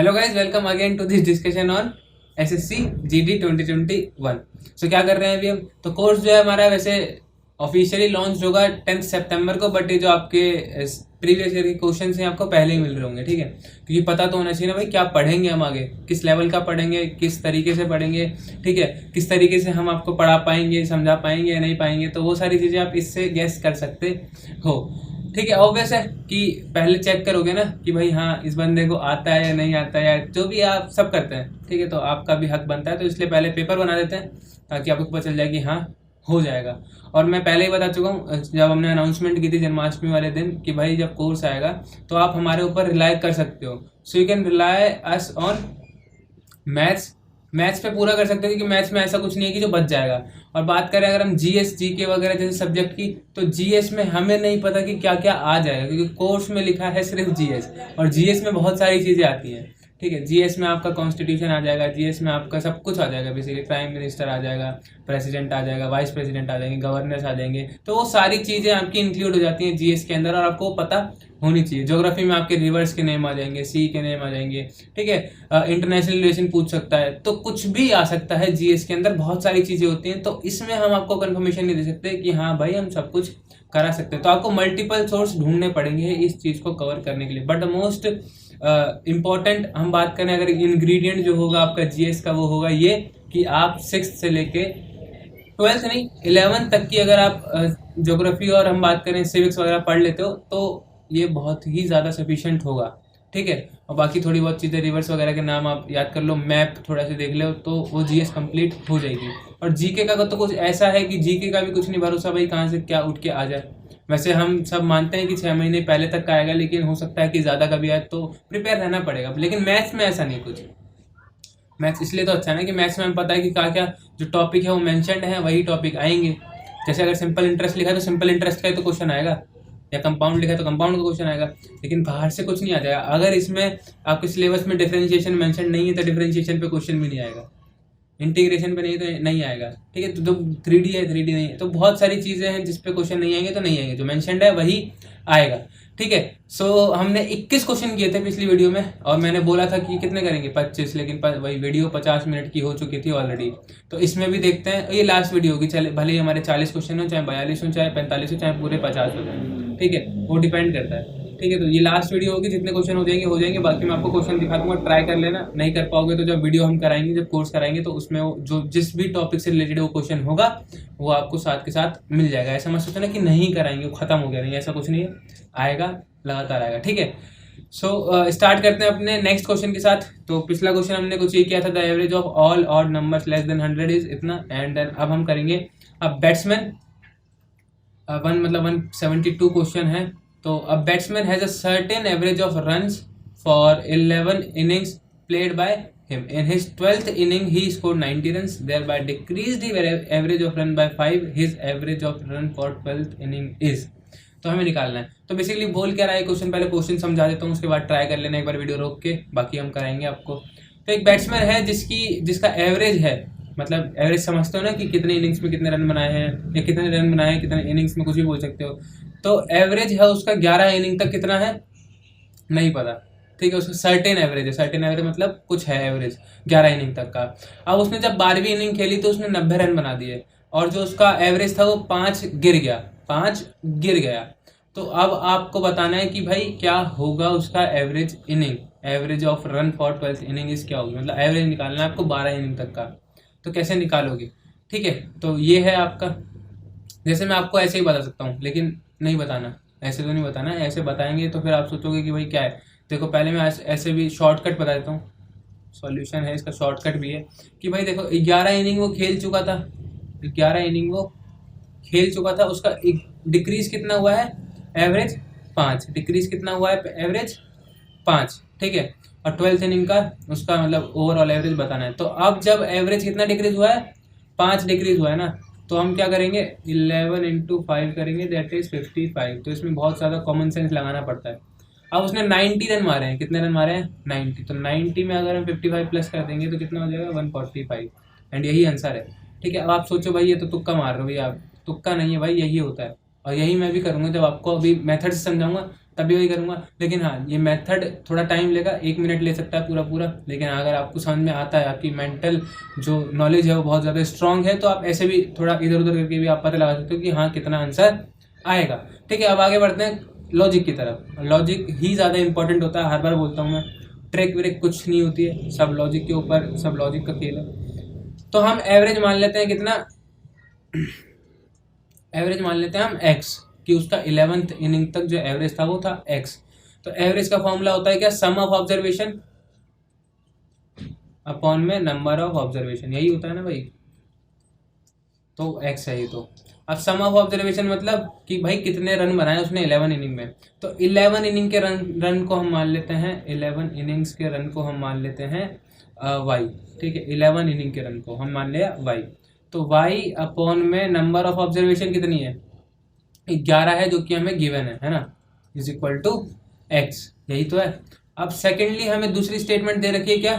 Hello guys, welcome again to this discussion on SSC GD 2021। So क्या कर रहे हैं अभी हम? तो कोर्स जो है हमारा वैसे ऑफिशियली लॉन्च होगा 10 सितंबर को, बट ये जो आपके प्रीवियस ईयर के क्वेश्चन हैं आपको पहले ही मिल रहे होंगे, ठीक है। क्योंकि पता तो होना चाहिए ना भाई, क्या पढ़ेंगे हम आगे, किस लेवल का पढ़ेंगे, किस तरीके से पढ़ेंगे, ठीक है, किस तरीके से हम आपको पढ़ा पाएंगे, समझा पाएंगे या नहीं पाएंगे। तो वो सारी चीज़ें आप इससे गेस कर सकते हो, ठीक है। ऑब्वियस है कि पहले चेक करोगे ना कि भाई हाँ इस बंदे को आता है या नहीं आता है, या जो भी आप सब करते हैं, ठीक है। तो आपका भी हक बनता है, तो इसलिए पहले पेपर बना देते हैं ताकि आपको पता चल जाए कि हाँ हो जाएगा। और मैं पहले ही बता चुका हूँ जब हमने अनाउंसमेंट की थी जन्माष्टमी वाले दिन कि भाई जब कोर्स आएगा तो आप हमारे ऊपर रिलाई कर सकते हो। So you can rely us on maths पे पूरा कर सकते हो, क्योंकि मैथ्स में ऐसा कुछ नहीं है कि जो बच जाएगा। और बात करें अगर हम जीएस जीके वगैरह जैसे सब्जेक्ट की, तो जीएस में हमें नहीं पता कि क्या क्या आ जाएगा, क्योंकि कोर्स में लिखा है सिर्फ जीएस, और जीएस में बहुत सारी चीज़ें आती हैं, ठीक है। जीएस में आपका कॉन्स्टिट्यूशन आ जाएगा, जीएस में आपका सब कुछ आ जाएगा, बेसिकली प्राइम मिनिस्टर आ जाएगा, प्रेसिडेंट आ जाएगा, वाइस प्रेसिडेंट आ जाएंगे, गवर्नर्स आ जाएंगे। तो वो सारी चीज़ें आपकी इंक्लूड हो जाती हैं जीएस के अंदर, और आपको पता होनी चाहिए। ज्योग्राफी में आपके रिवर्स के नेम आ जाएंगे, सी के नेम आ जाएंगे, ठीक है। इंटरनेशनल रिलेशन पूछ सकता है, तो कुछ भी आ सकता है जीएस के अंदर, बहुत सारी चीज़ें होती हैं। तो इसमें हम आपको कंफर्मेशन नहीं दे सकते कि हाँ भाई हम सब कुछ करा सकते हैं। तो आपको मल्टीपल सोर्स ढूंढने पड़ेंगे इस चीज़ को कवर करने के लिए। बट द मोस्ट इम्पॉर्टेंट हम बात करें अगर इंग्रेडिएंट जो होगा आपका जीएस का, वो होगा ये कि आप 6th से लेके 12th नहीं 11th तक की अगर आप ज्योग्राफी और हम बात करें सिविक्स वगैरह पढ़ लेते हो तो ये बहुत ही ज़्यादा सफिशिएंट होगा, ठीक है। और बाकी थोड़ी बहुत चीज़ें रिवर्स वगैरह के नाम आप याद कर लो, मैप थोड़ा सा देख लो, तो वो जीएस कंप्लीट हो जाएगी। और जीके का तो कुछ ऐसा है कि जीके का भी कुछ नहीं भरोसा भाई कहाँ से क्या उठ के आ जाए। वैसे हम सब मानते हैं कि 6 महीने पहले तक का आएगा, लेकिन हो सकता है कि ज़्यादा का भी आए, तो प्रिपेयर रहना पड़ेगा। लेकिन मैथ्स में ऐसा नहीं कुछ। मैथ्स इसलिए तो अच्छा है ना कि मैथ्स में हमें पता है कि क्या क्या जो टॉपिक है वो मेंशन्ड है, वही टॉपिक आएंगे। जैसे अगर सिंपल इंटरेस्ट लिखा है तो सिंपल इंटरेस्ट का ही तो क्वेश्चन आएगा, या कंपाउंड लिखा है तो कंपाउंड का क्वेश्चन आएगा, लेकिन बाहर से कुछ नहीं आ जाएगा। अगर इसमें आपके सिलेबस में डिफरेंशिएशन मेंशन नहीं है तो डिफरेंशिएशन पे क्वेश्चन भी नहीं आएगा, इंटीग्रेशन पे नहीं तो नहीं आएगा, ठीक है। तो जो 3D है 3D नहीं है, तो बहुत सारी चीज़ें हैं जिस पे क्वेश्चन नहीं आएंगे तो नहीं आएंगे, जो मेंशन्ड है वही आएगा, ठीक है। सो हमने 21 क्वेश्चन किए थे पिछली वीडियो में, और मैंने बोला था कि कितने करेंगे 25, लेकिन वही वीडियो 50 मिनट की हो चुकी थी ऑलरेडी। तो इसमें भी देखते हैं, ये लास्ट वीडियो होगी, चले भले ही हमारे 40 क्वेश्चन हो, चाहे 42 हो, चाहे 45 हो, चाहे पूरे 50 हो जाए, ठीक है, वो डिपेंड करता है, ठीक है। तो ये लास्ट वीडियो होगी, जितने क्वेश्चन हो जाएंगे। बाकी मैं आपको क्वेश्चन दिखा दूंगा, ट्राई कर लेना। नहीं कर पाओगे तो जब वीडियो हम कराएंगे, जब कोर्स कराएंगे, तो उसमें वो जो जिस भी टॉपिक से रिलेटेड वो क्वेश्चन होगा वो आपको साथ के साथ मिल जाएगा। ऐसा मत सोचना कि नहीं कराएंगे वो खत्म हो गया, नहीं, ऐसा कुछ नहीं है, आएगा, लगातार आएगा, ठीक है। सो स्टार्ट करते हैं अपने नेक्स्ट क्वेश्चन के साथ। तो पिछला क्वेश्चन हमने कुछ ये किया था, the average of all odd numbers less than 100 is इतना। एंड देन अब हम करेंगे अब बैट्समैन 172 क्वेश्चन है। तो a batsman has a certain average of runs for 11 innings played by him. In his 12th inning, he scored 90 runs, thereby decreased the average of run by 5. His average of run for 12th inning is. तो हमें निकालना है। तो basically बोल क्या रहा है question, पहले क्वेश्चन समझा देता हूँ, उसके बाद ट्राई कर लेना एक बार वीडियो रोक के, बाकी हम कराएंगे आपको। तो एक बैट्समैन है जिसका एवरेज है, मतलब एवरेज समझते हो ना कि कितने इनिंग्स में कितने रन बनाए हैं, या कितने रन बनाए हैं कितने इनिंग्स में, कुछ भी बोल सकते हो। तो एवरेज है उसका 11 इनिंग तक कितना है नहीं पता, ठीक है। उसका सर्टेन एवरेज है, सर्टेन एवरेज मतलब कुछ है एवरेज 11 इनिंग तक का। अब उसने जब 12वीं इनिंग खेली तो उसने 90 रन बना दिए, और जो उसका एवरेज था वो 5 गिर गया। तो अब आपको बताना है कि भाई क्या होगा उसका average inning, average of run for 12th inning is क्या होगी, मतलब एवरेज निकालना है आपको 12 इनिंग तक का। तो कैसे निकालोगे, ठीक है। तो ये है आपका, जैसे मैं आपको ऐसे ही बता सकता हूँ, लेकिन नहीं बताना, ऐसे तो नहीं बताना, ऐसे बताएंगे तो फिर आप सोचोगे कि भाई क्या है। देखो पहले मैं ऐसे भी शॉर्टकट बता देता हूँ, सॉल्यूशन है इसका, शॉर्टकट भी है कि भाई देखो 11 इनिंग वो खेल चुका था, 11 इनिंग वो खेल चुका था, उसका एक डिक्रीज कितना हुआ है, एवरेज 5, डिक्रीज कितना हुआ है, एवरेज 5, ठीक है। और 12th इनिंग का उसका मतलब ओवरऑल एवरेज बताना है। तो अब जब एवरेज कितना डिक्रीज हुआ है, 5 डिक्रीज हुआ है ना, तो हम क्या करेंगे 11 × 5 करेंगे, दैट इज 55। तो इसमें बहुत ज़्यादा कॉमन सेंस लगाना पड़ता है। अब उसने 90 रन मारे हैं, कितने रन मारे हैं 90, तो 90 में अगर हम 55 प्लस कर देंगे तो कितना हो जाएगा 145, एंड यही आंसर है, ठीक है। अब आप सोचो भाई ये तो तुक्का मार रहे हो, भाई आप तुक्का नहीं है भाई, यही होता है। और यही मैं भी करूँगा, जब आपको अभी मेथड से समझाऊंगा तभी वही करूँगा। लेकिन हाँ, ये मेथड थोड़ा टाइम लेगा, 1 मिनट ले सकता है पूरा पूरा, लेकिन अगर आपको समझ में आता है, आपकी मेंटल जो नॉलेज है वो बहुत ज़्यादा स्ट्रांग है, तो आप ऐसे भी थोड़ा इधर उधर करके भी आप पता लगा सकते हो कि हाँ कितना आंसर आएगा। ठीक है, अब आगे बढ़ते हैं लॉजिक की तरफ। लॉजिक ही ज़्यादा इंपॉर्टेंट होता है, हर बार बोलता हूँ मैं, ट्रिक व्रिक कुछ नहीं होती है, सब लॉजिक के ऊपर, सब लॉजिक का खेल है। तो हम एवरेज मान लेते हैं कितना, एवरेज मान लेते हैं हम x, कि उसका 11th इनिंग तक जो एवरेज था वो था x। तो एवरेज का फॉर्मूला होता है क्या, सम ऑफ ऑब्जर्वेशन अपॉन में नंबर ऑफ ऑब्जर्वेशन, यही होता है ना भाई, तो x है ये। तो अब सम ऑफ ऑब्जर्वेशन मतलब कि भाई कितने रन बनाए उसने 11 इनिंग में, तो 11 इनिंग के रन को हम मान लेते हैं, 11 इनिंग्स के रन को हम मान लेते हैं y। ठीक है, 11 इनिंग के रन को हम मान लिया y, तो y अपॉन में नंबर ऑफ ऑब्जर्वेशन कितनी है, 11 है, जो कि हमें गिवन है ना, इज इक्वल टू x, यही तो है। अब सेकेंडली हमें दूसरी स्टेटमेंट दे रखी है क्या,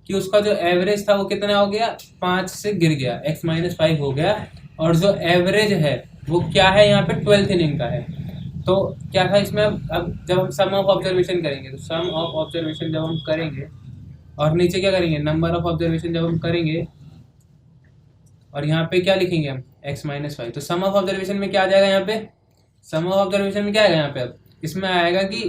कि उसका जो एवरेज था वो कितना हो गया, 5 से गिर गया, x माइनस 5 हो गया, और जो एवरेज है वो क्या है यहाँ पे 12th इनिंग का है। तो क्या था इसमें, अब जब हम सम ऑफ ऑब्जर्वेशन करेंगे, तो सम ऑफ ऑब्जर्वेशन जब हम करेंगे और नीचे क्या करेंगे, नंबर ऑफ ऑब्जर्वेशन जब हम करेंगे, और यहाँ पे क्या लिखेंगे हम, x माइनस 5, तो सम ऑफ ऑब्जर्वेशन में क्या आ जाएगा यहाँ पे, सम ऑफ ऑब्जर्वेशन में क्या आएगा यहाँ पे, अब इसमें आएगा कि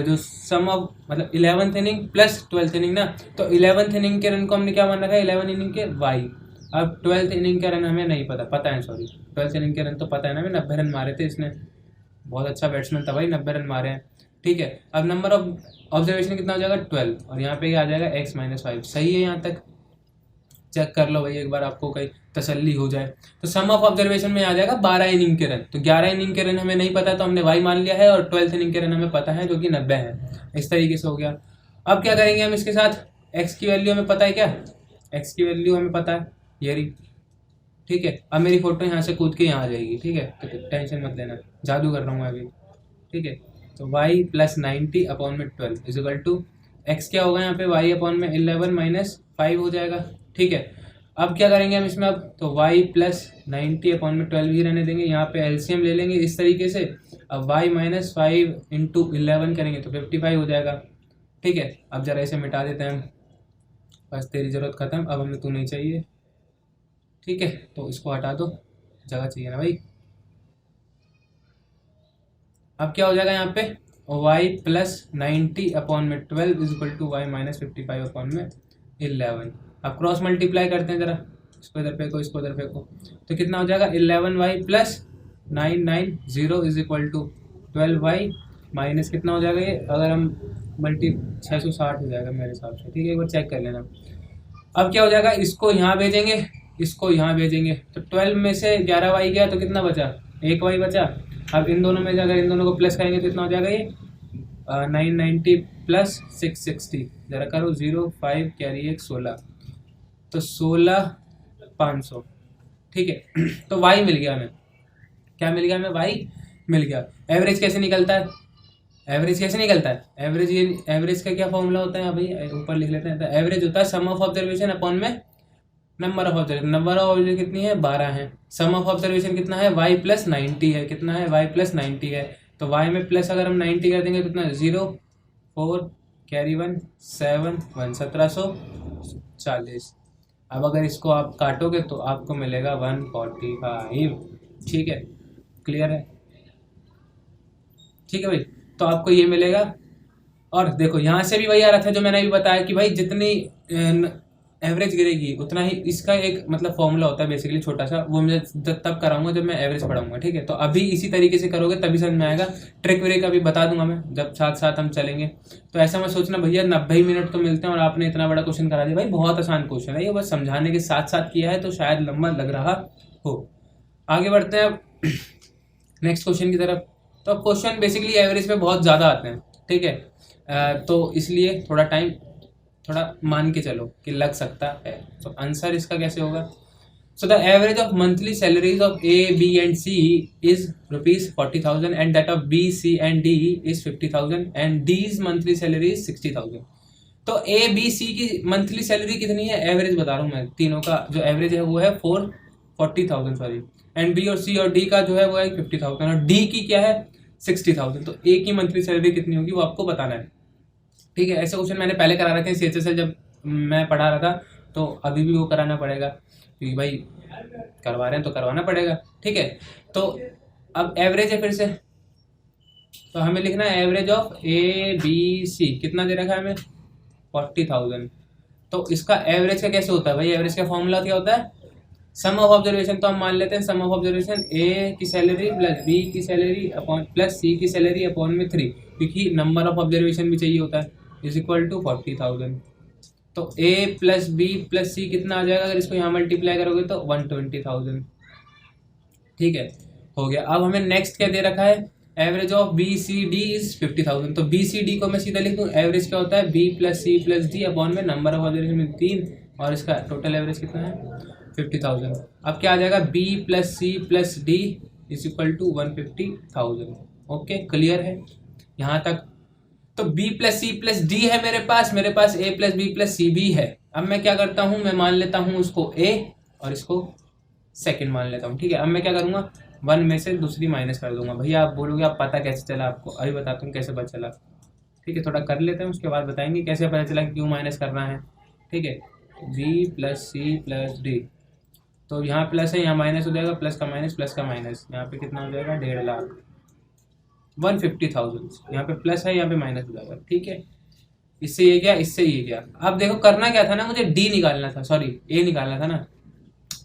जो सम ऑफ मतलब 11th inning plus 12th inning ना, तो 11th इनिंग के रन को हमने क्या मान रखा है, 11 इनिंग के y। अब 12th इनिंग के रन हमें नहीं पता है, सॉरी 12th इनिंग के रन तो पता है ना, हमें 90 रन मारे थे इसने, बहुत अच्छा बैट्समैन था भाई, 90 रन मारे हैं। ठीक है, अब नंबर ऑफ ऑब्जर्वेशन कितना हो जाएगा 12, और यहाँ पे क्या आ जाएगा x माइनस 5। सही है, यहाँ तक चेक कर लो भाई एक बार, आपको कहीं तसल्ली हो जाए। तो सम ऑफ ऑब्जर्वेशन में आ जाएगा 12 इनिंग के रन, तो 11 इनिंग के रन हमें नहीं पता, तो हमने y मान लिया है, और 12th इनिंग के रन हमें पता है जो कि 90 है। इस तरीके से हो गया। अब क्या करेंगे हम इसके साथ, x की वैल्यू हमें पता है क्या, x की वैल्यू हमें पता है ये रही। ठीक है, अब मेरी फोटो यहाँ से कूद के यहाँ आ जाएगी। ठीक है, तो टेंशन मत लेना, जादू कर रहा हूँ मैं अभी। ठीक है, तो y प्लस 90 अपॉन में 12 इजिकल टू x क्या होगा यहाँ पे, y अपॉन में 11 माइनस 5 हो जाएगा। ठीक है, अब क्या करेंगे हम इसमें, अब तो y प्लस 90 अपॉन में 12 ही रहने देंगे, यहाँ पे एलसीएम ले लेंगे इस तरीके से। अब y माइनस 5 इंटू 11 करेंगे तो 55 हो जाएगा। ठीक है, अब जरा इसे मिटा देते हैं हम, बस तेरी ज़रूरत ख़त्म, अब हमें तू नहीं चाहिए। ठीक है, तो इसको हटा दो, जगह चाहिए ना भाई। अब क्या हो जाएगा यहाँ पे, y प्लस 90 अपॉन में 12 is equal to y minus 55 upon में 11। अब क्रॉस मल्टीप्लाई करते हैं जरा, इसको इधर फेंको, इसको इधर फेंको, तो कितना हो जाएगा 11y plus 990 is equal to 12y minus कितना हो जाएगा ये, अगर हम मल्टी 660 हो जाएगा मेरे हिसाब से। ठीक है, एक बार चेक कर लेना। अब क्या हो जाएगा, इसको यहाँ भेजेंगे, इसको यहाँ भेजेंगे, तो 12 में से 11y गया तो कितना बचा, 1y बचा। अब इन दोनों में से अगर इन दोनों को प्लस करेंगे तो कितना हो जाएगा ये 990 प्लस 660, जरा करो 0 5 कैरी 1 16, तो 16,500। ठीक है, तो y मिल गया हमें, क्या मिल गया हमें, y मिल गया। एवरेज कैसे निकलता है, एवरेज कैसे निकलता है, एवरेज ये एवरेज का क्या फॉर्मूला होता है भाई, ऊपर लिख लेते हैं। तो एवरेज होता है सम ऑफ ऑब्जर्वेशन अपॉन में number of observation. Number of observation कितनी है, 12 है। सम ऑफ ऑब्जर्वेशन कितना है, y प्लस 90 है, कितना है, y प्लस 90 है। तो y में प्लस अगर हम 90 कर देंगे तो कितना, 0 4 कैरी 1 7 1 1740। अब अगर इसको आप काटोगे तो आपको मिलेगा 145। ठीक है, क्लियर है। ठीक है भाई, तो आपको ये मिलेगा। और देखो यहाँ से भी वही आ रहा था जो मैंने अभी बताया कि भाई जितनी एवरेज गिरेगी उतना ही, इसका एक मतलब फॉर्मूला होता है बेसिकली छोटा सा, वो मैं तब कराऊंगा जब मैं एवरेज पढ़ाऊंगा। ठीक है, तो अभी इसी तरीके से करोगे तभी समझ में आएगा। ट्रिक व्रिक अभी बता दूंगा मैं जब साथ साथ हम चलेंगे। तो ऐसा मत सोचना भैया 90 मिनट तो मिलते हैं और आपने इतना बड़ा क्वेश्चन करा दिया। भाई बहुत आसान क्वेश्चन है ये, बस समझाने के साथ साथ किया है तो शायद लंबा लग रहा हो। आगे बढ़ते हैं अब नेक्स्ट क्वेश्चन की तरफ। तो अब क्वेश्चन बेसिकली एवरेज पे बहुत ज़्यादा आते हैं। ठीक है, तो इसलिए थोड़ा टाइम थोड़ा मान के चलो कि लग सकता है। तो आंसर इसका कैसे होगा, so the average of monthly salaries of A, B and C is ₹40,000 and that of B, C and D is 50,000 and D's monthly salary is 60,000। तो A, B, C की मंथली सैलरी कितनी है, average बता रहा हूँ मैं, तीनों का जो एवरेज है वो है 40,000 सॉरी, एंड B और C और D का जो है वो है 50,000, और D की क्या है 60,000, तो ए की मंथली सैलरी कितनी होगी वो आपको बताना है। ठीक है, ऐसे क्वेश्चन मैंने पहले करा रखे हैं CHSL जब मैं पढ़ा रहा था, तो अभी भी वो कराना पड़ेगा क्योंकि भाई करवा रहे हैं तो करवाना पड़ेगा। ठीक है, तो अब एवरेज है फिर से, तो हमें लिखना है एवरेज ऑफ ABC, कितना दे रखा है हमें 40,000। तो इसका एवरेज का कैसे होता है भाई, एवरेज का फॉर्मूला क्या होता है, सम ऑफ ऑब्जर्वेशन, तो हम मान लेते हैं सम ऑफ ऑब्जर्वेशन A की सैलरी प्लस B की सैलरी अपॉन प्लस C की सैलरी अपॉन में 3, क्योंकि नंबर ऑफ ऑब्जर्वेशन भी चाहिए होता है, इज इक्वल टू 40,000। तो A plus B plus C कितना आ जाएगा, अगर इसको यहाँ मल्टीप्लाई करोगे तो 120,000। ठीक है, हो गया। अब हमें नेक्स्ट क्या दे रखा है, एवरेज ऑफ BCD इज 50,000, तो BCD को मैं सीधा लिख दूँ, एवरेज क्या होता है B plus C plus D upon में नंबर ऑफ ऑब्जर्वेशन में 3, और इसका टोटल एवरेज कितना है 50,000। अब क्या आ जाएगा B plus C plus D is equal to 150,000। Okay, clear है यहाँ तक। तो B plus C plus D है मेरे पास A plus B plus C भी है। अब मैं क्या करता हूँ, मैं मान लेता हूँ उसको A और इसको सेकंड मान लेता हूँ। ठीक है, अब मैं क्या करूँगा, 1 में से दूसरी माइनस कर दूंगा। भैया आप बोलोगे आप पता कैसे चला, आपको अभी बताता हूँ कैसे पता चला। ठीक है, थोड़ा कर लेते हैं, उसके बाद बताएंगे कैसे पता चला कि क्यों माइनस करना है। ठीक है, B plus C plus D, तो यहाँ प्लस है यहाँ माइनस हो जाएगा, प्लस का माइनस, यहाँ पे कितना हो जाएगा 1.5 लाख 150,000, यहाँ पे प्लस है यहाँ पे माइनस हो जाएगा। ठीक है, इससे ये गया इससे ये गया। अब देखो करना क्या था ना, मुझे D निकालना था, सॉरी A निकालना था ना,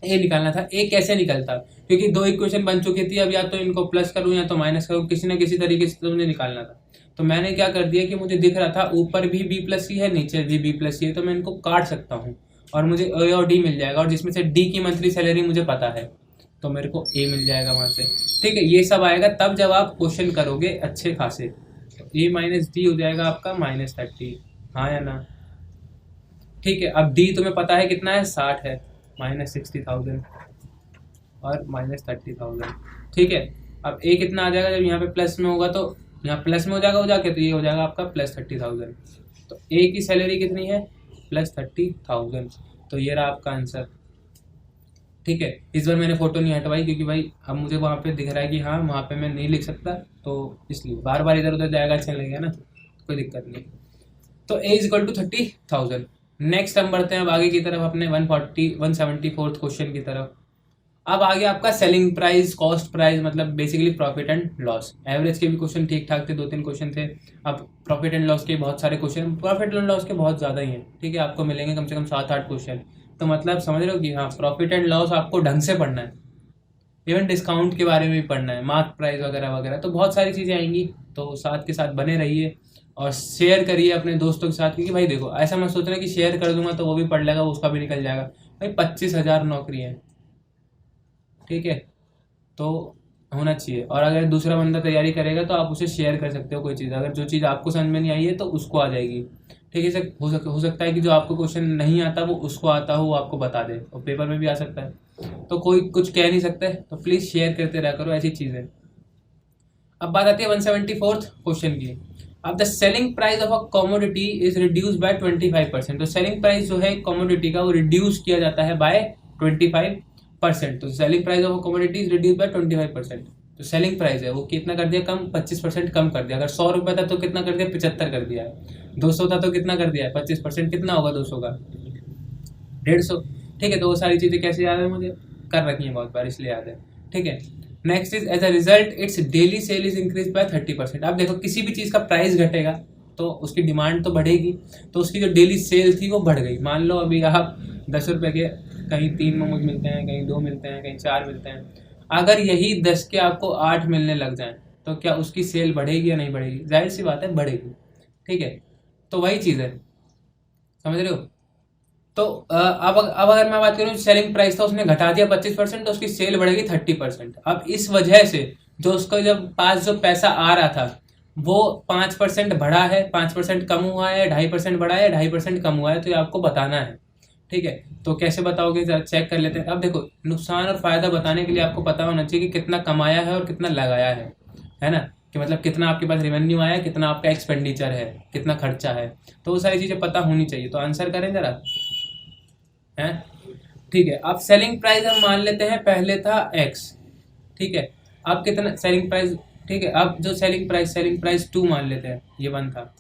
A निकालना था। A कैसे निकलता, क्योंकि 2 इक्वेशन बन चुकी थी, अब या तो इनको प्लस करूँ या तो माइनस करूँ, किसी न किसी तरीके से तो मुझे निकालना था। तो मैंने क्या कर दिया कि मुझे दिख रहा था ऊपर भी B प्लस C है, नीचे भी B प्लस C है, तो मैं इनको काट सकता हूँ और मुझे A और D मिल जाएगा, और जिसमें से D की मंथली सैलरी मुझे पता है तो मेरे को A मिल जाएगा वहाँ से। ठीक है, ये सब आएगा तब जब आप क्वेश्चन करोगे अच्छे खासे। तो A माइनस D हो जाएगा आपका -30, हाँ या ना। ठीक है, अब D तुम्हें पता है कितना है 60 है, -60,000 और -30,000। ठीक है, अब A कितना आ जाएगा, जब यहाँ पे प्लस में होगा तो यहाँ प्लस में हो जाएगा, तो ये हो जाएगा आपका +30,000। तो A की सैलरी कितनी है +30,000, तो ये रहा आपका आंसर। ठीक है, इस बार मैंने फोटो नहीं हटवाई क्योंकि भाई अब मुझे वहाँ पे दिख रहा है कि हाँ वहाँ पे मैं नहीं लिख सकता, तो इसलिए बार बार इधर उधर जाएगा अच्छा लगेगा ना, कोई दिक्कत नहीं। तो A is equal to 30,000। Next हम बढ़ते हैं अब आगे की तरफ अपने 174 क्वेश्चन की तरफ। अब आगे आपका सेलिंग प्राइस, कॉस्ट प्राइस, मतलब basically profit and loss. Average के भी क्वेश्चन ठीक ठाक थे, 2-3 क्वेश्चन थे। अब प्रॉफिट एंड लॉस के बहुत सारे क्वेश्चन, प्रॉफिट एंड लॉस के बहुत ज़्यादा ही हैं। ठीक है, आपको मिलेंगे कम से कम 7-8 क्वेश्चन, तो मतलब समझ रहे हो कि हाँ प्रॉफिट एंड लॉस आपको ढंग से पढ़ना है। इवन डिस्काउंट के बारे में भी पढ़ना है, मार्क प्राइस वगैरह वगैरह, तो बहुत सारी चीज़ें आएंगी। तो साथ के साथ बने रहिए और शेयर करिए अपने दोस्तों के साथ, क्योंकि भाई देखो ऐसा मत सोचना कि शेयर कर दूंगा तो वो भी पढ़ लेगा, उसका भी निकल जाएगा। भाई 25,000 नौकरी है, ठीक है, तो होना चाहिए। और अगर दूसरा बंदा तैयारी करेगा तो आप उसे शेयर कर सकते हो कोई चीज़, अगर जो चीज़ आपको समझ में नहीं आई है तो उसको आ जाएगी। ठीक है, सर हो सकता है कि जो आपको क्वेश्चन नहीं आता वो उसको आता हो, वो आपको बता दे, और पेपर में भी आ सकता है, तो कोई कुछ कह नहीं सकता है। तो प्लीज़ शेयर करते रहा करो ऐसी चीज़ें। अब बात आती है 174th क्वेश्चन की। अब the selling price of a commodity is reduce by 25%। तो सेलिंग प्राइस जो है कमोडिटी का वो रिड्यूस किया जाता है बाय 25%। तो selling price of a commodity is reduce by 25%। तो सेलिंग प्राइस है वो कितना कर दिया कम, 25% कम कर दिया। अगर 100 रुपये था तो कितना कर दिया 75 कर दिया है। 200 था तो कितना कर दिया है 25%, कितना होगा 200 का 150। ठीक है, तो वो सारी चीज़ें कैसे याद है, मुझे कर रखी है बहुत बार इसलिए याद है। ठीक है, next is as a result its daily sale is increase by 30%। अब देखो किसी भी चीज़ का प्राइस घटेगा तो उसकी डिमांड तो बढ़ेगी, तो उसकी जो डेली सेल थी वो बढ़ गई। मान लो अभी आप 10 रुपये के कहीं 3 मोमोज मिलते हैं, कहीं 2 मिलते हैं, कहीं 4 मिलते हैं, अगर यही 10 के आपको 8 मिलने लग जाएं तो क्या उसकी सेल बढ़ेगी या नहीं बढ़ेगी? जाहिर सी बात है बढ़ेगी। ठीक है, तो वही चीज़ है, समझ रहे हो। तो अब अगर मैं बात करूँ सेलिंग प्राइस था उसने घटा दिया 25%, तो उसकी सेल बढ़ेगी 30%। अब इस वजह से जो उसका जब पास जो पैसा आ रहा था वो 5% बढ़ा है, 5% कम हुआ है, 2.5% बढ़ा है, 2.5% कम हुआ है, तो ये आपको बताना है। ठीक है, तो कैसे बताओगे जरा चेक कर लेते हैं। अब देखो नुकसान और फायदा बताने के लिए आपको पता होना चाहिए कि कितना कमाया है और कितना लगाया है ना, कि मतलब कितना आपके पास रेवेन्यू आया, कितना आपका एक्सपेंडिचर है, कितना खर्चा है, तो वो सारी चीज़ें पता होनी चाहिए। तो आंसर करें जरा है। ठीक है, अब सेलिंग प्राइस हम मान लेते हैं पहले था x। ठीक है, अब कितना सेलिंग प्राइस ठीक है। अब जो सेलिंग प्राइस 2 मान लेते हैं, ये 1 था।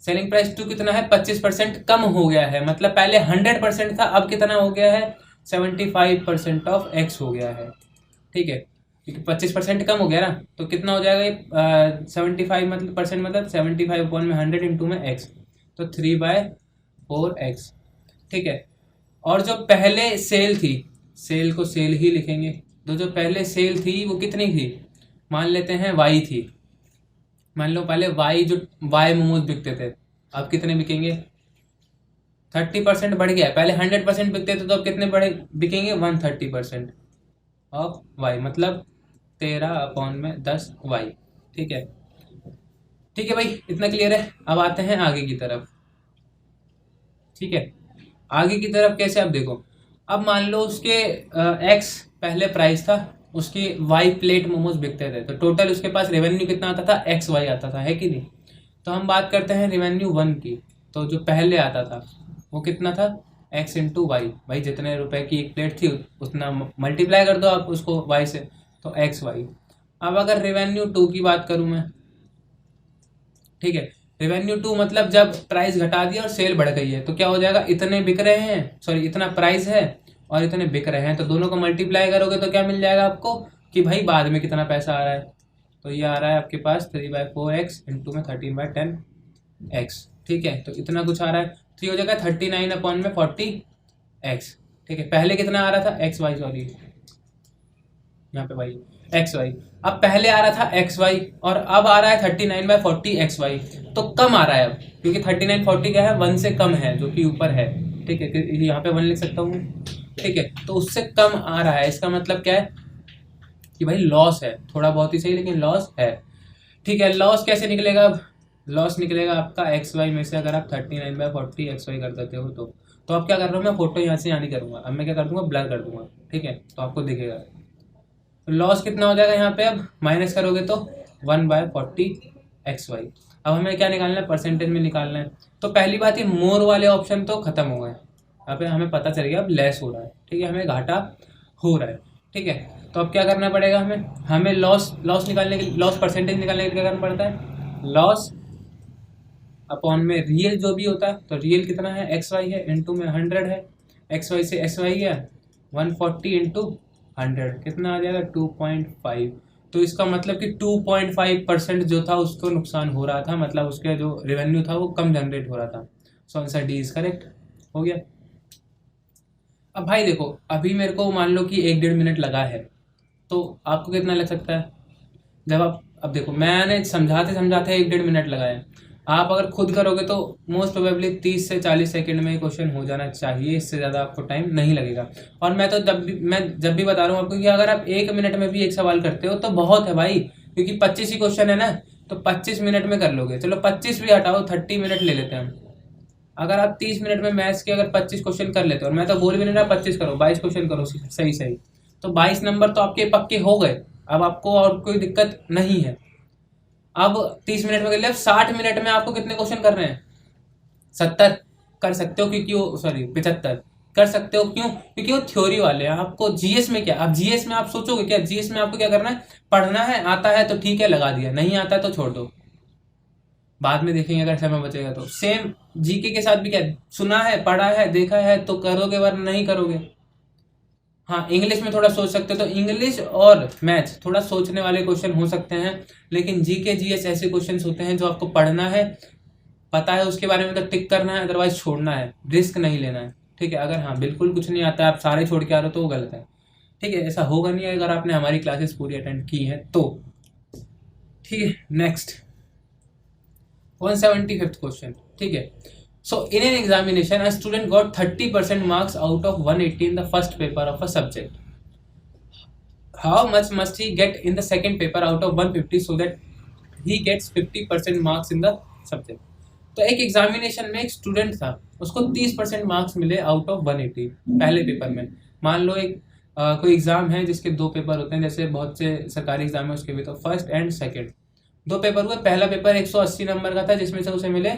सेलिंग प्राइस 2 कितना है, 25% कम हो गया है, मतलब पहले 100% था, अब कितना हो गया है, 75% ऑफ एक्स हो गया है। ठीक है, क्योंकि 25% कम हो गया ना, तो कितना हो जाएगा ये 75 मतलब परसेंट, मतलब 75 अपॉन में 100 इंटू में एक्स, तो 3/4x। ठीक है। और जो पहले सेल थी, सेल को सेल ही लिखेंगे, तो जो पहले सेल थी वो कितनी थी, मान लेते हैं y थी। मान लो पहले y, जो y मोमोज बिकते थे, अब कितने बिकेंगे, 30% बढ़ गया है। पहले 100% बिकते थे, तो अब कितने बढ़े बिकेंगे, 130% ऑफ y, मतलब 13/10y। ठीक है, ठीक है भाई, इतना क्लियर है। अब आते हैं आगे की तरफ। ठीक है, आगे की तरफ कैसे, अब देखो, अब मान लो उसके एक्स पहले प्राइस था, उसकी वाई प्लेट मोमोज बिकते थे, तो टोटल उसके पास रेवेन्यू कितना आता था, एक्स वाई आता था, है कि नहीं। तो हम बात करते हैं रेवेन्यू 1 की, तो जो पहले आता था वो कितना था, एक्स इंटू वाई। भाई जितने रुपए की एक प्लेट थी उतना मल्टीप्लाई कर दो आप उसको वाई से, तो एक्स वाई। अब अगर रेवेन्यू 2 की बात करूं मैं, ठीक है, रेवेन्यू 2 मतलब जब प्राइस घटा दिया और सेल बढ़ गई है, तो क्या हो जाएगा, इतने बिक रहे हैं, सॉरी इतना प्राइस है और इतने बिक रहे हैं, तो दोनों को मल्टीप्लाई करोगे तो क्या मिल जाएगा आपको, कि भाई बाद में कितना पैसा आ रहा है। तो ये आ रहा है आपके पास 3/4x इंटू में 13/10x। ठीक है, तो इतना कुछ आ रहा है, तो ये हो जाएगा 39/40x। ठीक है, पहले कितना आ रहा था, एक्स वाई, सॉरी यहाँ पे भाई एक्स वाई, अब पहले आ रहा था एक्स वाई और अब आ रहा है 39/40 XY, तो कम आ रहा है अब, क्योंकि 39/40 क्या है, 1 से कम है, जो कि ऊपर है। ठीक है, यहाँ पे 1 लिख सकता हूँ। ठीक है, तो उससे कम आ रहा है, इसका मतलब क्या है कि भाई लॉस है, थोड़ा बहुत ही सही लेकिन लॉस है। ठीक है, लॉस कैसे निकलेगा, अब लॉस निकलेगा आपका एक्स वाई में से, अगर आप 39/40 XY कर देते हो तो अब क्या कर रहा हूँ मैं, फोटो यहाँ से यहाँ नहीं करूँगा, अब मैं क्या कर दूंगा, ब्लर कर दूंगा। ठीक है, तो आपको दिखेगा। तो लॉस कितना हो जाएगा यहाँ पे, अब माइनस करोगे तो 1/40 XY। अब हमें क्या निकालना है, परसेंटेज में निकालना है। तो पहली बात, ये मोर वाले ऑप्शन तो खत्म हो गए, यहाँ पे हमें पता चल गया अब लेस हो रहा है। ठीक है, हमें घाटा हो रहा है। ठीक है, तो अब क्या करना पड़ेगा हमें लॉस निकालने के लिए, लॉस परसेंटेज निकालने के लिए क्या करना पड़ता है, लॉस अपॉन में रियल जो भी होता है, तो रियल कितना है, एक्स वाई है, इंटू में 100 है, एक्स वाई से एस वाई है, 140 इंटू 100 कितना आ जाएगा, 2.5। तो इसका मतलब कि 2.5% जो था उसको नुकसान हो रहा था, मतलब उसके जो रेवेन्यू था वो कम जनरेट हो रहा था। So answer D is correct हो गया। अब भाई देखो, अभी मेरे को मान लो कि 1-1.5 मिनट लगा है, तो आपको कितना लग सकता है, जब आप, अब देखो मैंने समझाते समझाते 1-1.5 मिनट लगाया, आप अगर खुद करोगे तो मोस्ट प्रोबेबली 30 से 40 सेकंड में क्वेश्चन हो जाना चाहिए, इससे ज़्यादा आपको टाइम नहीं लगेगा। और मैं तो जब भी बता रहा हूँ आपको कि अगर आप 1 मिनट में भी एक सवाल करते हो तो बहुत है भाई, क्योंकि 25 ही क्वेश्चन है ना, तो 25 मिनट में कर लोगे। चलो 25 भी हटाओ, 30 मिनट ले लेते हैं हम। अगर आप 30 मिनट में मैथ्स के अगर 25 क्वेश्चन कर लेते हो, और मैं तो बोल भी नहीं रहा 25 करो, 22 क्वेश्चन करो सही सही, तो 22 नंबर तो आपके पक्के हो गए। अब आपको और कोई दिक्कत नहीं है। अब 30 मिनट में कर लिया, अब 60 मिनट में आपको कितने क्वेश्चन करने हैं, 70 कर सकते हो, क्योंकि वो, सॉरी 75 कर सकते हो। क्यों, क्योंकि वो थ्योरी वाले हैं। आपको जीएस में क्या, आप जीएस में आप सोचोगे क्या, जीएस में आपको क्या करना है, पढ़ना है, आता है तो ठीक है लगा दिया, नहीं आता है तो छोड़ दो, बाद में देखेंगे अगर समय बचेगा तो। सेम जीके के साथ भी क्या, सुना है, पढ़ा है, देखा है तो करोगे, वरना नहीं करोगे। हाँ, इंग्लिश में थोड़ा सोच सकते हो, तो इंग्लिश और मैथ्स थोड़ा सोचने वाले क्वेश्चन हो सकते हैं, लेकिन जीके जीएस ऐसे क्वेश्चंस होते हैं जो आपको पढ़ना है, पता है उसके बारे में तो टिक करना है, अदरवाइज छोड़ना है, रिस्क नहीं लेना है। ठीक है, अगर हाँ बिल्कुल कुछ नहीं आता है, आप सारे छोड़ के आ रहे हो तो वो गलत है। ठीक है, ऐसा होगा नहीं अगर आपने हमारी क्लासेस पूरी अटेंड की है तो। ठीक है, नेक्स्ट 175th क्वेश्चन। ठीक है, so in an examination a student got 30% marks out of 180 in the first paper of a subject. How much must he get in the second paper out of 150 so that he gets 50% marks in the subject? तो एक examination में एक student था, उसको 30% marks मिले out of 180 पहले paper में। मान लो एक कोई एग्जाम है जिसके 2 पेपर होते हैं, जैसे बहुत से सरकारी एग्जाम है उसके भी, तो फर्स्ट एंड सेकंड 2 पेपर हुए। पहला पेपर 180 नंबर का था, जिसमें से उसे मिले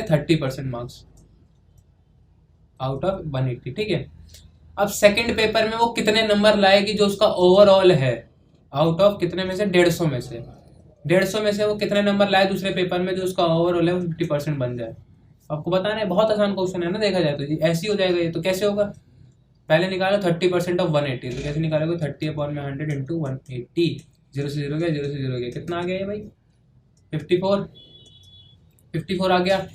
30% मार्क्स आउट ऑफ 180। ठीक है, अब सेकंड पेपर में वो कितने नंबर लाएगी जो उसका ओवरऑल है, आउट ऑफ कितने में से, 150 में से, 150 में से वो कितने नंबर लाए दूसरे पेपर में जो उसका ओवरऑल है वो 50% बन जाए। आपको बताना है, बहुत आसान क्वेश्चन है ना, देखा जाए तो ये ऐसे ही हो जाएगा। ये तो कैसे होगा, पहले निकालो 30% ऑफ 180, तो कैसे निकालोगे, 30/100 इंटू 180, 0 से 0 गया, 0 से 0 गया, कितना आ गया ये भाई, 54 आ गया।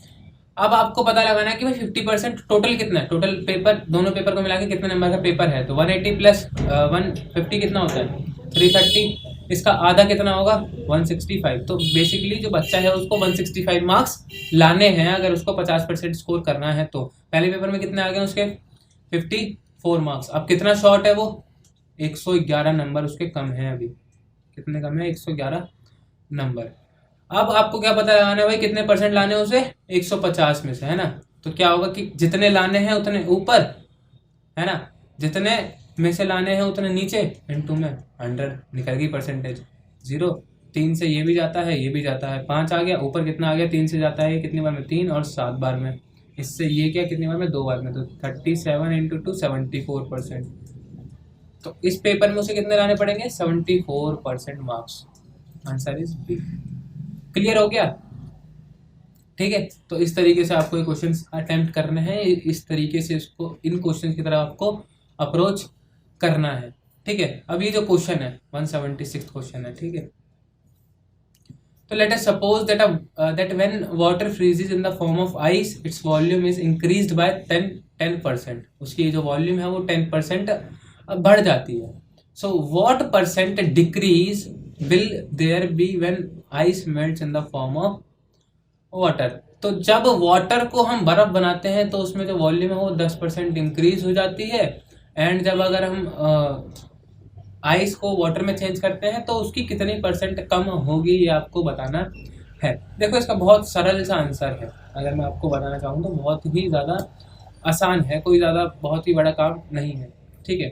अब आपको पता लगाना है कि भाई 50% टोटल कितना है, टोटल पेपर दोनों पेपर को मिला के कितने नंबर का पेपर है, तो 180 प्लस 150 कितना होता है, 330, इसका आधा कितना होगा, 165। तो बेसिकली जो बच्चा है उसको 165 मार्क्स लाने हैं अगर उसको 50% स्कोर करना है। तो पहले पेपर में कितने आ गए उसके, 54 मार्क्स। अब कितना शॉर्ट है वो, 111 नंबर उसके कम है, अभी कितने कम है, 111 नंबर। अब आपको क्या पता लगाना है भाई, कितने परसेंट लाने हैं उसे, 150 में से, है ना। तो क्या होगा कि जितने लाने हैं उतने ऊपर, है ना, जितने में से लाने हैं उतने नीचे, इनटू में 100 निकल गई परसेंटेज, 0। 3 से ये भी जाता है, ये भी जाता है, 5 आ गया, ऊपर कितना आ गया, 3 से जाता है, ये कितनी बार में, 3 और 7 बार में, इससे ये क्या कितनी बार में, 2 बार में, तो 37 इंटू 2 74%। तो इस पेपर में उसे कितने लाने पड़ेंगे, 74% marks. Answer is B. Clear हो गया, ठीक है। तो इस तरीके से आपको ये क्वेश्चंस अटेम्प्ट करने हैं, इस तरीके से इसको, इन क्वेश्चंस की तरफ आपको अप्रोच करना है, ठीक है। अब ये जो क्वेश्चन है 176 क्वेश्चन है, ठीक है। तो let us suppose that when water फ्रीजेज in the form of ice its volume is increased by 10%, उसकी जो वॉल्यूम है वो 10% बढ़ जाती है। So what percent decrease will there be when ice melts in the form of water. तो जब water को हम बर्फ बनाते हैं तो उसमें जो वॉल्यूम है वो 10% इंक्रीज हो जाती है, एंड जब अगर हम आइस को वाटर में चेंज करते हैं तो उसकी कितनी परसेंट कम होगी, ये आपको बताना है। देखो इसका बहुत सरल सा आंसर है, अगर मैं आपको बताना चाहूँ तो बहुत ही ज़्यादा आसान है, कोई ज़्यादा बहुत ही बड़ा काम नहीं है, ठीक है।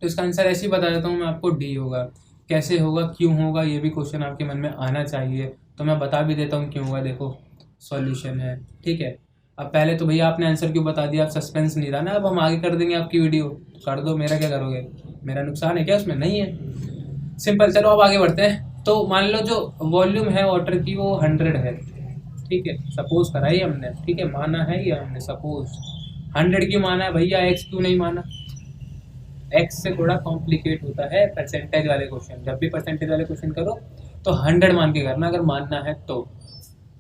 तो इसका आंसर ऐसे ही बता देता हूँ मैं आपको, डी होगा। कैसे होगा, क्यों होगा, ये भी क्वेश्चन आपके मन में आना चाहिए, तो मैं बता भी देता हूँ क्यों होगा। देखो सॉल्यूशन है, ठीक है। अब पहले तो भैया आपने आंसर क्यों बता दिया, आप सस्पेंस नहीं था ना, अब हम आगे कर देंगे आपकी वीडियो, कर दो, मेरा क्या करोगे, मेरा नुकसान है क्या उसमें, नहीं है, सिंपल। चलो अब आगे बढ़ते हैं। तो मान लो जो वॉल्यूम है वाटर की वो 100 है, ठीक है, सपोज कराई हमने, ठीक है, माना है ये हमने, सपोज 100 क्यों माना है भैया, एक्स क्यों नहीं माना, एक्स से थोड़ा कॉम्प्लिकेट होता है परसेंटेज वाले क्वेश्चन, जब भी परसेंटेज वाले क्वेश्चन करो तो 100 मान के करना अगर मानना है तो,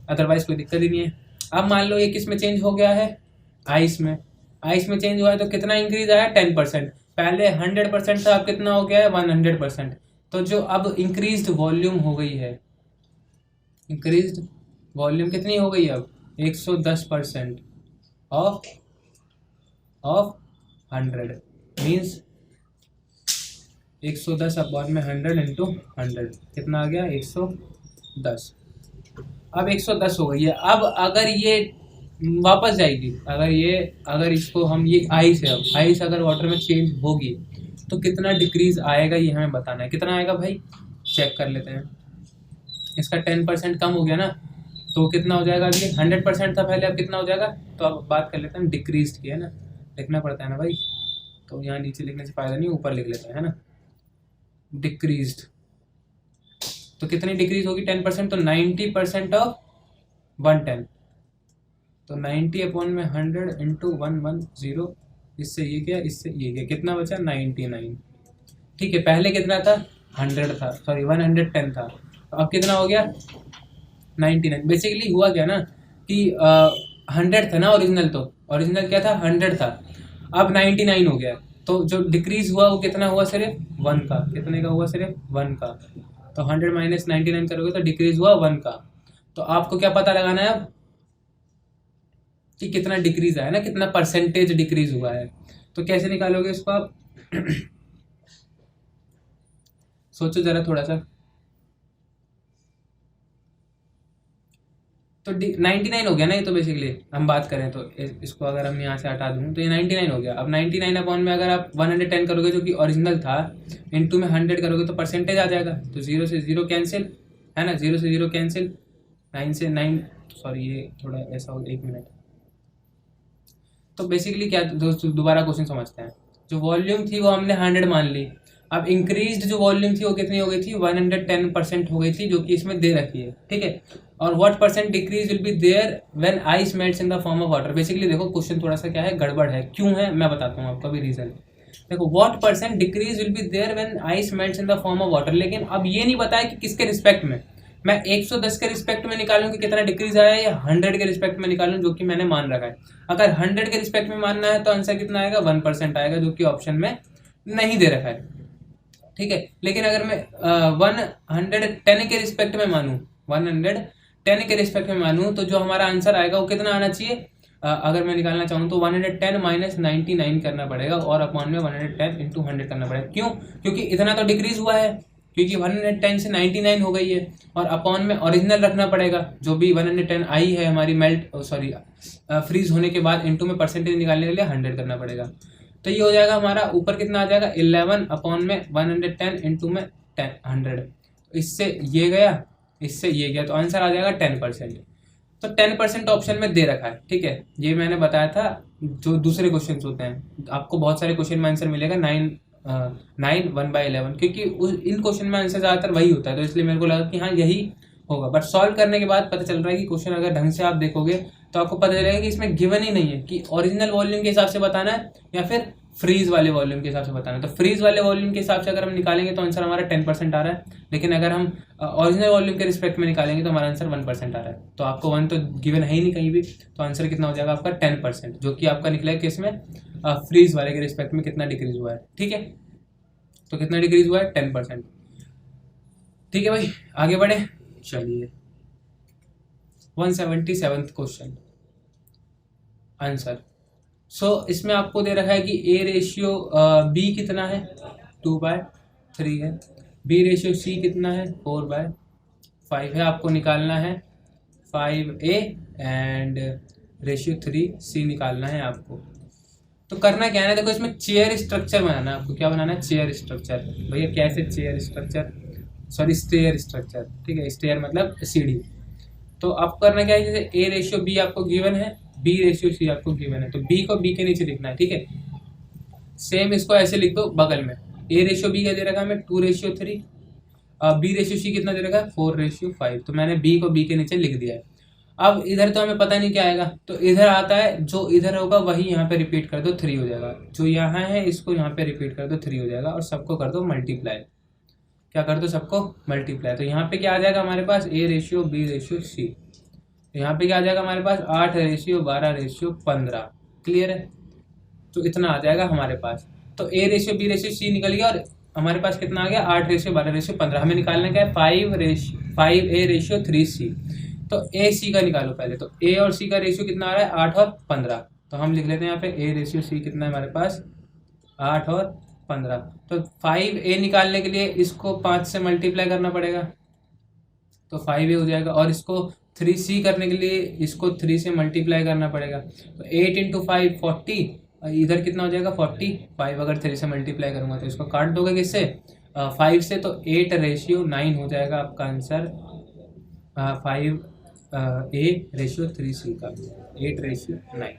अदरवाइज कोई दिक्कत ही नहीं है। अब मान लो ये किस में चेंज हो गया है, आइस में, आइस में चेंज हुआ है तो कितना इंक्रीज आया, 10%। पहले 100% था, अब कितना हो गया है, 100%। तो जो अब इंक्रीज्ड वॉल्यूम हो गई है, इंक्रीज्ड वॉल्यूम कितनी हो गई अब, 110% ऑफ 100 मीन्स 110 अपॉन में 100 इंटू 100 कितना आ गया, 110। अब 110 हो गई है। अब अगर ये वापस जाएगी, अगर इसको हम, ये आइस है, अब आइस अगर वाटर में चेंज होगी तो कितना डिक्रीज आएगा ये हमें बताना है। कितना आएगा भाई, चेक कर लेते हैं। इसका 10% कम हो गया ना, तो कितना हो जाएगा, अभी 100% था पहले, अब कितना हो जाएगा। तो अब बात कर लेते हैं डिक्रीज की, है ना, लिखना पड़ता है ना भाई, तो यहाँ नीचे लिखने से फायदा नहीं, ऊपर लिख लेते हैं, है ना। डिक्रीज्ड तो कितनी डिक्रीज होगी, 10%, तो 90% ऑफ 110, तो 90 अपॉन में 100 इंटू 110, इससे ये क्या, इससे ये क्या, कितना बचा, 99, ठीक है। पहले कितना था, 100 था, सॉरी 110 था, तो अब कितना हो गया, 99। बेसिकली हुआ क्या ना कि 100 था ना ओरिजिनल, तो ओरिजिनल क्या था, 100 था, अब 99 हो गया, तो जो डिक्रीज हुआ वो कितना हुआ, सिर्फ 1 का, कितने का हुआ, सिर्फ 1 का। तो 100 माइनस 99 करोगे तो डिक्रीज हुआ 1 का। तो आपको क्या पता लगाना है अब कि कितना डिक्रीज आया ना, कितना परसेंटेज डिक्रीज हुआ है। तो कैसे निकालोगे इसको आप सोचो जरा थोड़ा सा। तो 99 हो गया ना ये, तो बेसिकली हम बात करें तो इसको अगर हम यहाँ से हटा दूँ तो ये 99 हो गया। अब 99 अपॉन में अगर आप 110 करोगे जो कि ओरिजिनल था, इनटू में 100 करोगे तो परसेंटेज आ जाएगा, तो 0 से 0 कैंसिल, है ना, 0 से 0 कैंसिल, 9 से 9, सॉरी ये थोड़ा ऐसा हो, 1 मिनट, तो बेसिकली क्या दोस्तों, दोबारा क्वेश्चन समझते हैं। जो वॉल्यूम थी वो हमने 100 मान ली। अब इंक्रीज्ड जो वॉल्यूम थी वो कितनी हो गई थी, 110% हो गई थी, जो कि इसमें दे रखी है, ठीक है। और what percent decrease will be there when ice melts in the form of water. Basically देखो क्वेश्चन थोड़ा सा क्या है, गड़बड़ है। क्यों है मैं बताता हूँ आपको भी रीजन। देखो what percent decrease will be there when ice melts in the form of water, लेकिन अब ये नहीं बताया कि किसके रिस्पेक्ट में। मैं 110 के रिस्पेक्ट में निकालूं कि कितना डिक्रीज आया है, या 100 के रिस्पेक्ट में निकालूं जो कि मैंने मान रखा है। अगर 100 के रिस्पेक्ट में मानना है तो आंसर कितना आएगा, 1% आएगा, जो कि ऑप्शन में नहीं दे रखा है, ठीक है। लेकिन अगर मैं 110 के रिस्पेक्ट में मानूं, 110 के रिस्पेक्ट में मानूं, तो जो हमारा आंसर आएगा वो कितना आना चाहिए। अगर मैं निकालना चाहूँ तो 110 माइनस 99 करना पड़ेगा, और अपॉन में 110 इंटू 100 करना पड़ेगा। क्यों, क्योंकि इतना तो डिक्रीज हुआ है, क्योंकि 110 से 99 हो गई है, और अपॉन में ओरिजिनल रखना पड़ेगा, जो भी 110 आई है हमारी मेल्ट फ्रीज होने के बाद, इंटू में परसेंटेज निकालने के लिए 100 करना पड़ेगा। तो ये हो जाएगा हमारा ऊपर कितना आ जाएगा, 11 अपॉन में 110 इंटू में 100। इससे ये गया, इससे ये गया, तो आंसर आ जाएगा 10%। तो 10% ऑप्शन में दे रखा है, ठीक है। ये मैंने बताया था जो दूसरे क्वेश्चन होते हैं, आपको बहुत सारे क्वेश्चन में आंसर मिलेगा 9 1/11, क्योंकि इन क्वेश्चन में आंसर ज़्यादातर वही होता है, तो इसलिए मेरे को लगा कि हाँ यही होगा। बट सॉल्व करने के बाद पता चल रहा है कि क्वेश्चन अगर ढंग से आप देखोगे तो आपको पता चलेगा कि इसमें गिवन ही नहीं है कि ओरिजिनल वॉल्यूम के हिसाब से बताना है या फिर फ्रीज वाले वॉल्यूम के हिसाब से बताना है। तो फ्रीज वाले वॉल्यूम के हिसाब से अगर हम निकालेंगे तो आंसर हमारा 10% आ रहा है, लेकिन अगर हम ओरिजिनल वॉल्यूम के रिस्पेक्ट में निकालेंगे तो हमारा आंसर 1% आ रहा है। तो आपको 1 तो गिवन है ही नहीं कहीं भी, तो आंसर कितना हो जाएगा आपका 10%, जो कि आपका निकलेगा कि इसमें फ्रीज वाले के रिस्पेक्ट में कितना डिक्रीज हुआ है, ठीक है। तो कितना डिक्रीज हुआ है, 10%, ठीक है भाई। आगे बढ़े, चलिए 177th क्वेश्चन आंसर। इसमें आपको दे रखा है कि ए रेशियो बी कितना है, 2/3 है। बी रेशियो सी कितना है, 4/5 है। आपको निकालना है 5A एंड रेशियो 3C निकालना है आपको। तो करना क्या है ना, देखो इसमें चेयर स्ट्रक्चर बनाना है आपको। क्या बनाना है, चेयर स्ट्रक्चर। भैया कैसे chair structure, sorry stair structure, ठीक है। स्टेयर मतलब सीढ़ी। तो आपको करना क्या है, जैसे ए रेशियो बी आपको गिवन है, बी रेशियो सी आपको गिवन है, तो बी को बी के नीचे लिखना है, ठीक है। सेम इसको ऐसे लिख दो बगल में। ए रेशियो बी का दे रखा है हमें 2/3, बी रेशियो सी कितना दे रखा है 4/5, तो मैंने बी को बी के नीचे लिख दिया है। अब इधर तो हमें पता नहीं क्या आएगा, तो इधर आता है जो इधर होगा वही यहाँ पे रिपीट कर दो, 3 हो जाएगा। जो यहाँ है इसको यहाँ पे रिपीट कर दो, 3 हो जाएगा, और सबको कर दो मल्टीप्लाई। क्या कर दो, सबको मल्टीप्लाई। तो यहाँ पे क्या आ जाएगा हमारे पास, A ratio B ratio C. यहाँ पे क्या आ जाएगा हमारे पास, 8/12/15। क्लियर है, तो इतना आ जाएगा हमारे पास। तो A ratio B ratio C निकल गया, और हमारे पास कितना आ गया, 8/12/15। हमें निकालना क्या है, 5A/3C। तो ए सी का निकालो पहले। तो ए और सी का रेशियो कितना आ रहा है, 8 और 15। तो हम लिख लेते हैं यहाँ पे ए रेशियो सी कितना है हमारे पास, 8 और 15। तो 5A निकालने के लिए इसको 5 से मल्टीप्लाई करना पड़ेगा, तो 5A हो जाएगा। और इसको 3C करने के लिए इसको 3 से मल्टीप्लाई करना पड़ेगा, तो 8 × 5 40। इधर कितना हो जाएगा 45। अगर 3 से मल्टीप्लाई करूँगा तो इसको काट दोगे किससे, 5 से, तो 8/9 हो जाएगा आपका आंसर। 5A/3C का 8/9,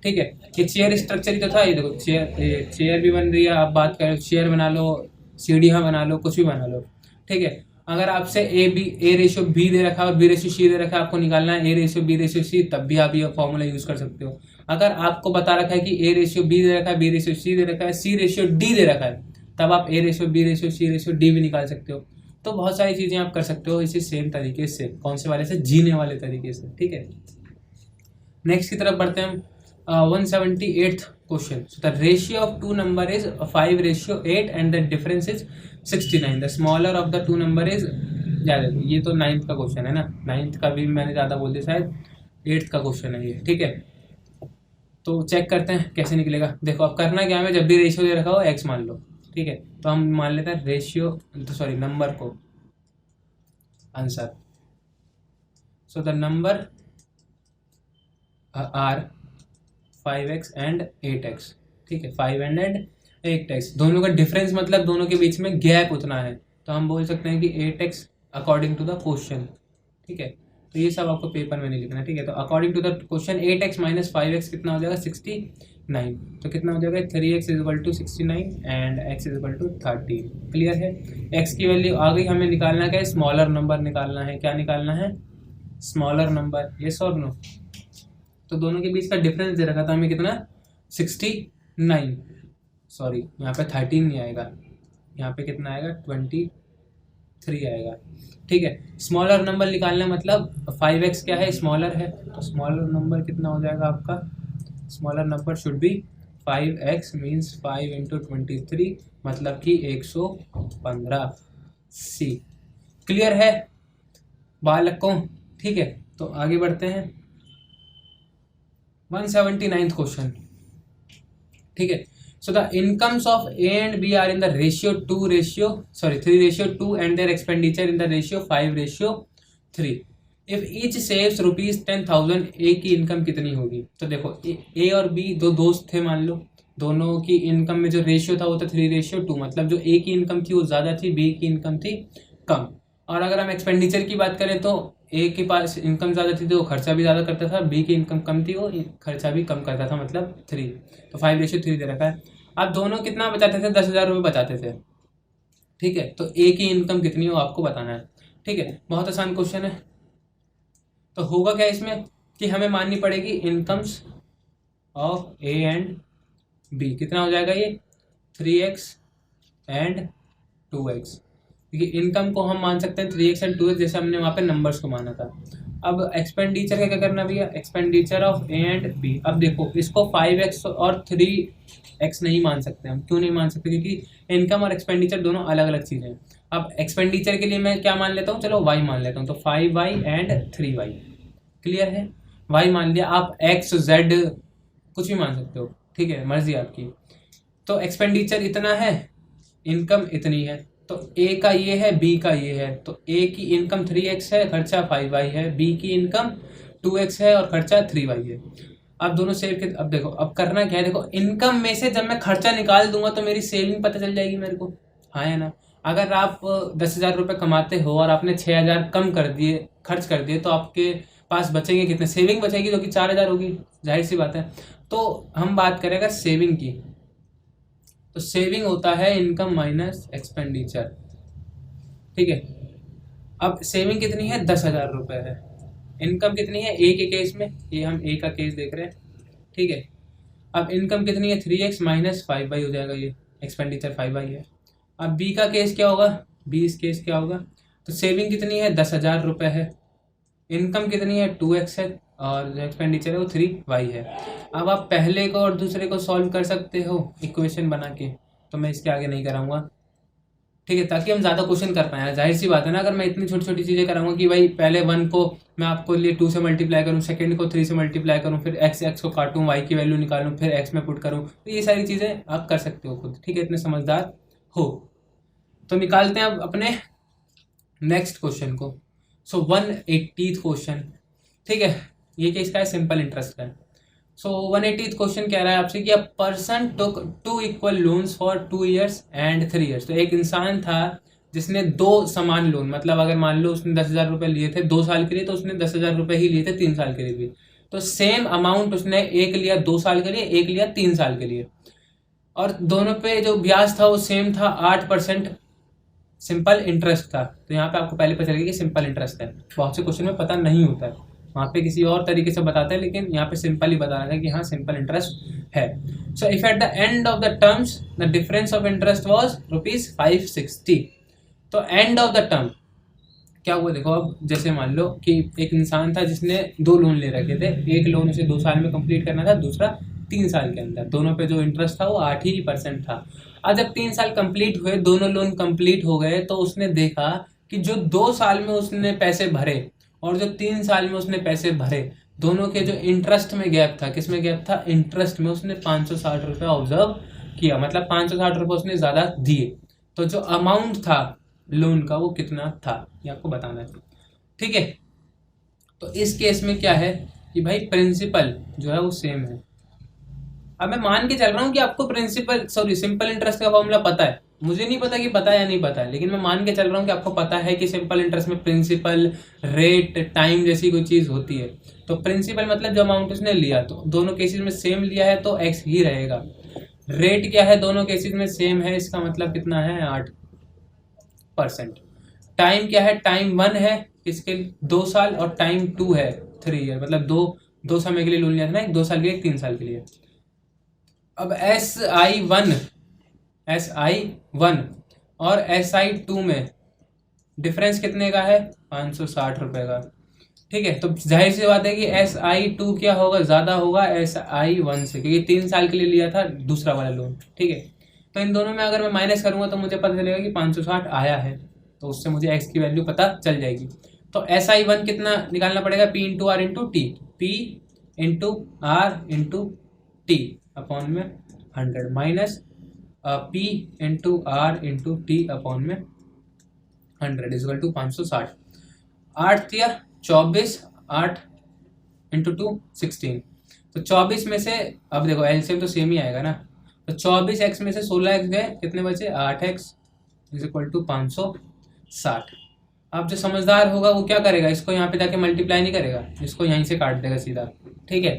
ठीक है। ये चेयर स्ट्रक्चर ही तो था। ये देखो चेयर भी बन रही है। आप बात करें चेयर बना लो, सीढ़ियाँ बना लो, कुछ भी बना लो, ठीक है। अगर आपसे ए रेशियो बी दे रखा है और बी रेशियो सी दे रखा है, आपको निकालना है A ratio B ratio C, तब भी आप ये फॉर्मूला यूज कर सकते हो। अगर आपको बता रखा है कि ए रेशियो बी दे रखा है, बी रेशियो सी दे रखा है, सी रेशियो डी दे रखा है, तब आप A ratio B ratio C ratio D भी निकाल सकते हो। तो बहुत सारी चीज़ें आप कर सकते हो इसी सेम तरीके से। कौन से वाले से, जीने वाले तरीके से, ठीक है। नेक्स्ट की तरफ बढ़ते हैं हम। 178th question. The ratio of 2 number is 5/8 and the difference is 69। The smaller of the 2 number is, ये तो 9th का क्वेश्चन है ना, 9th का भी मैंने ज़्यादा बोल दिया शायद, 8th का क्वेश्चन है ये, ठीक है। तो चेक करते हैं कैसे निकलेगा। देखो अब करना क्या है, जब भी रेशियो दे रखा हो x मान लो, ठीक है। तो हम मान लेते हैं रेशियो, तो सॉरी नंबर को answer. So the number are 5x and 8x, ठीक है। 5 एंड 8x दोनों का डिफरेंस, मतलब दोनों के बीच में गैप उतना है, तो हम बोल सकते हैं कि 8x according to the question, ठीक है। तो ये सब आपको पेपर में नहीं लिखना, ठीक है। तो according to the question 8x minus 5x कितना हो जाएगा 69, तो कितना हो जाएगा 3x is equal to 69 and x is equal to 30। Clear है। x की वैल्यू आ गई, हमें निकालना क्या है, स्मॉलर नंबर निकालना है। क्या निकालना है, स्मॉलर नंबर, यस और नो। तो दोनों के बीच का डिफरेंस दे रखा था हमें कितना 69, सॉरी यहाँ पे 13 नहीं आएगा, यहाँ पे कितना आएगा 23 आएगा, ठीक है। स्मॉलर नंबर निकालना मतलब 5x क्या है, स्मॉलर है, तो स्मॉलर नंबर कितना हो जाएगा आपका, smaller number should be 5x means 5 into 23 मतलब कि 115 सी। क्लियर है बालकों, ठीक है। तो आगे बढ़ते हैं 179th क्वेश्चन, ठीक है। So the incomes of A and B are in the ratio 3:2 and their expenditure in the ratio 5:3. If each saves rupees 10,000, A की इनकम कितनी होगी। तो देखो A और B दो दोस्त थे, मान लो दोनों की इनकम में जो रेशियो था वो था 3:2, मतलब जो A की इनकम थी वो ज़्यादा थी, B की इनकम थी कम। और अगर हम एक्सपेंडिचर की बात करें तो ए के पास इनकम ज़्यादा थी तो वो खर्चा भी ज़्यादा करता था, बी की इनकम कम थी वो खर्चा भी कम करता था, मतलब 3, तो 5:3 दे रखा है। अब दोनों कितना बचाते थे, 10,000 रुपये बचाते थे, ठीक है। तो ए की इनकम कितनी हो आपको बताना है, ठीक है। बहुत आसान क्वेश्चन है। तो होगा क्या इसमें कि हमें माननी पड़ेगी incomes of A and B, कितना हो जाएगा ये 3x एंड 2x, क्योंकि इनकम को हम मान सकते हैं 3x एंड 2x जैसे हमने वहाँ पे नंबर्स को माना था। अब एक्सपेंडिचर का क्या करना भैया, expenditure of A and B. अब देखो इसको 5x और 3x नहीं मान सकते हम, क्यों नहीं मान सकते, क्योंकि इनकम और एक्सपेंडिचर दोनों अलग अलग चीज़ें हैं। अब एक्सपेंडिचर के लिए मैं क्या मान लेता हूँ, चलो y मान लेता हूँ, तो 5y एंड 3y। क्लियर है, y मान लिया, आप x z कुछ भी मान सकते हो, ठीक है, मर्जी आपकी। तो एक्सपेंडिचर इतना है, इनकम इतनी है, तो ए का ये है, बी का ये है, तो ए की इनकम 3x है, खर्चा 5y है, बी की इनकम 2x है और खर्चा 3y है। अब दोनों सेव के, अब देखो अब करना क्या है, देखो इनकम में से जब मैं खर्चा निकाल दूंगा तो मेरी सेविंग पता चल जाएगी मेरे को, हाँ है ना। अगर आप 10,000 रुपये कमाते हो और आपने 6,000 कम कर दिए, खर्च कर दिए, तो आपके पास बचेंगे कितने, सेविंग बचेगी जो कि 4,000 होगी, जाहिर सी बात है। तो हम बात करेंगे सेविंग की, तो सेविंग होता है इनकम माइनस एक्सपेंडिचर, ठीक है। अब सेविंग कितनी है, 10,000 रुपये है, इनकम कितनी है ए के केस में, ये हम ए का केस देख रहे हैं, ठीक है। अब इनकम कितनी है 3x माइनस 5y हो जाएगा, ये एक्सपेंडिचर 5y है। अब बी का केस क्या होगा, बी इस केस क्या होगा, तो सेविंग कितनी है 10,000 रुपये है, इनकम कितनी है 2x है और जो एक्सपेंडिचर है वो 3y है। अब आप पहले को और दूसरे को सॉल्व कर सकते हो इक्वेशन बना के, तो मैं इसके आगे नहीं कराऊंगा, ठीक है, ताकि हम ज़्यादा क्वेश्चन कर पाएँ। जाहिर सी बात है ना, अगर मैं इतनी छोटी छोटी चीज़ें कराऊंगा कि भाई पहले 1 को मैं आपको लिए 2 से मल्टीप्लाई करूँ, सेकंड को 3 से मल्टीप्लाई करूँ, फिर x को काटूँ, y की वैल्यू निकालूँ, फिर x में पुट करूँ, तो ये सारी चीज़ें आप कर सकते हो खुद, ठीक है, इतने समझदार हो। तो निकालते हैं अब अपने नेक्स्ट क्वेश्चन को। सो 180th क्वेश्चन, ठीक है, ये केस का है, सिंपल इंटरेस्ट का है। सो 180th क्वेश्चन कह रहा है आपसे कि a person took 2 equal loans for 2 years and 3 years। तो एक इंसान था जिसने 2 समान लोन, मतलब अगर मान लो उसने 10,000 रुपये लिए थे 2 साल के लिए, तो उसने 10,000 रुपये ही लिए थे 3 साल के लिए भी। तो सेम अमाउंट उसने एक लिया 2 साल के लिए, एक लिया 3 साल के लिए, और दोनों पे जो ब्याज था वो सेम था, 8% सिंपल इंटरेस्ट था। तो यहाँ पे आपको पहले पता चलेगा कि सिंपल इंटरेस्ट है, बहुत से क्वेश्चन में पता नहीं होता है, वहाँ पे किसी और तरीके से बताते हैं, लेकिन यहाँ पे सिंपल ही बता रहा है कि हाँ सिंपल इंटरेस्ट है। So if at the end of the terms the difference of interest was ₹560। तो एंड ऑफ द टर्म क्या हुआ, देखो अब जैसे मान लो कि एक इंसान था जिसने 2 लोन ले रखे थे, एक लोन उसे 2 साल में कंप्लीट करना था, दूसरा 3 साल के अंदर, दोनों पे जो इंटरेस्ट था वो 8% था। अब जब 3 साल कंप्लीट हुए, दोनों लोन कंप्लीट हो गए, तो उसने देखा कि जो 2 साल में उसने पैसे भरे और जो 3 साल में उसने पैसे भरे, दोनों के जो इंटरेस्ट में गैप था, किस में गैप था, इंटरेस्ट में, उसने 560 रुपये ऑब्जर्व किया, मतलब 560 रुपये उसने ज़्यादा दिए। तो जो अमाउंट था लोन का वो कितना था, ये आपको बताना है, ठीक है। तो इस केस में क्या है कि भाई प्रिंसिपल जो है वो सेम है। अब मैं मान के चल रहा हूँ कि आपको सिंपल इंटरेस्ट का फॉर्मूला पता है, मुझे नहीं पता कि पता है या नहीं पता है, लेकिन मैं मान के चल रहा हूँ कि आपको पता है कि सिंपल इंटरेस्ट में प्रिंसिपल, रेट, टाइम जैसी कोई चीज़ होती है। तो प्रिंसिपल मतलब जो अमाउंट उसने लिया, तो दोनों केसेस में सेम लिया है तो एक्स ही रहेगा। रेट क्या है, दोनों केसेस में सेम है, इसका मतलब कितना है 8%। टाइम क्या है, टाइम 1 है इसके 2 साल और टाइम 2 है 3 ईयर, मतलब दो समय के लिए लोन लिया था ना, एक 2 साल के लिए, एक 3 साल के लिए। अब SI1 और SI2 में डिफरेंस कितने का है, 560 रुपये का। ठीक है, तो जाहिर सी बात है कि SI2 क्या होगा, ज़्यादा होगा SI1 से, क्योंकि 3 साल के लिए लिया था दूसरा वाला लोन। ठीक है, तो इन दोनों में अगर मैं माइनस करूंगा तो मुझे पता चलेगा कि 560 आया है, तो उससे मुझे x की वैल्यू पता चल जाएगी। तो SI1 कितना निकालना पड़ेगा, P into R into T, P into R into T upon में 100 minus P into R into T upon में 100 इजल टू 560। 8 दिया 24, 8 इंटू 2 16। तो 24 में से अब देखो एलसीएम तो सेम ही आएगा ना, तो 24x में से 16x गए, कितने बचे 8x इज इक्वल टू 560। अब जो समझदार होगा वो क्या करेगा, इसको यहाँ पे जाके मल्टीप्लाई नहीं करेगा, इसको यहीं से काट देगा सीधा। ठीक है,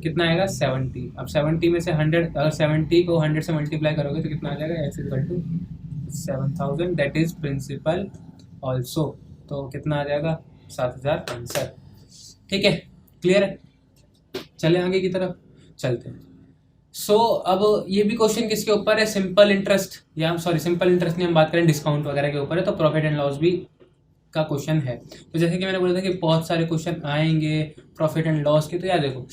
कितना आएगा 70। अब 70 में से 100, अगर 70 को 100 से मल्टीप्लाई करोगे तो कितना आ जाएगा, x equal to 7000, that is principal also. तो कितना आ जाएगा 7065। ठीक है, क्लियर है, चले आगे की तरफ चलते हैं। अब ये भी क्वेश्चन किसके ऊपर है, सिंपल इंटरेस्ट, या सॉरी सिंपल इंटरेस्ट नहीं, हम बात करें डिस्काउंट वगैरह के ऊपर है, तो प्रॉफिट एंड लॉस भी का क्वेश्चन है। तो जैसे कि मैंने बोला था कि बहुत सारे क्वेश्चन आएंगे प्रॉफिट एंड लॉस के, तो यार देखो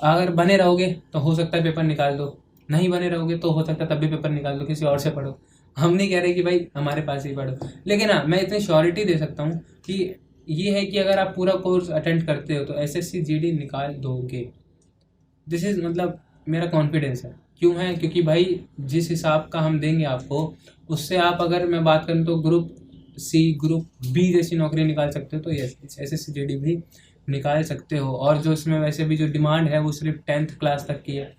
अगर बने रहोगे तो हो सकता है पेपर निकाल दो, नहीं बने रहोगे तो हो सकता है तब भी पेपर निकाल दो, किसी और से पढ़ो। हम नहीं कह रहे कि भाई हमारे पास ही पढ़ो, लेकिन हाँ मैं इतनी श्योरिटी दे सकता हूँ कि ये है कि अगर आप पूरा कोर्स अटेंड करते हो तो SSC GD निकाल दोगे। दिस इज मतलब मेरा कॉन्फिडेंस है। क्यों है, क्योंकि भाई जिस हिसाब का हम देंगे आपको, उससे आप अगर मैं बात करूँ तो ग्रुप C, ग्रुप B जैसी नौकरी निकाल सकते हो, तो SSC GD भी निकाल सकते हो। और जो इसमें वैसे भी जो डिमांड है वो सिर्फ 10th क्लास तक की है,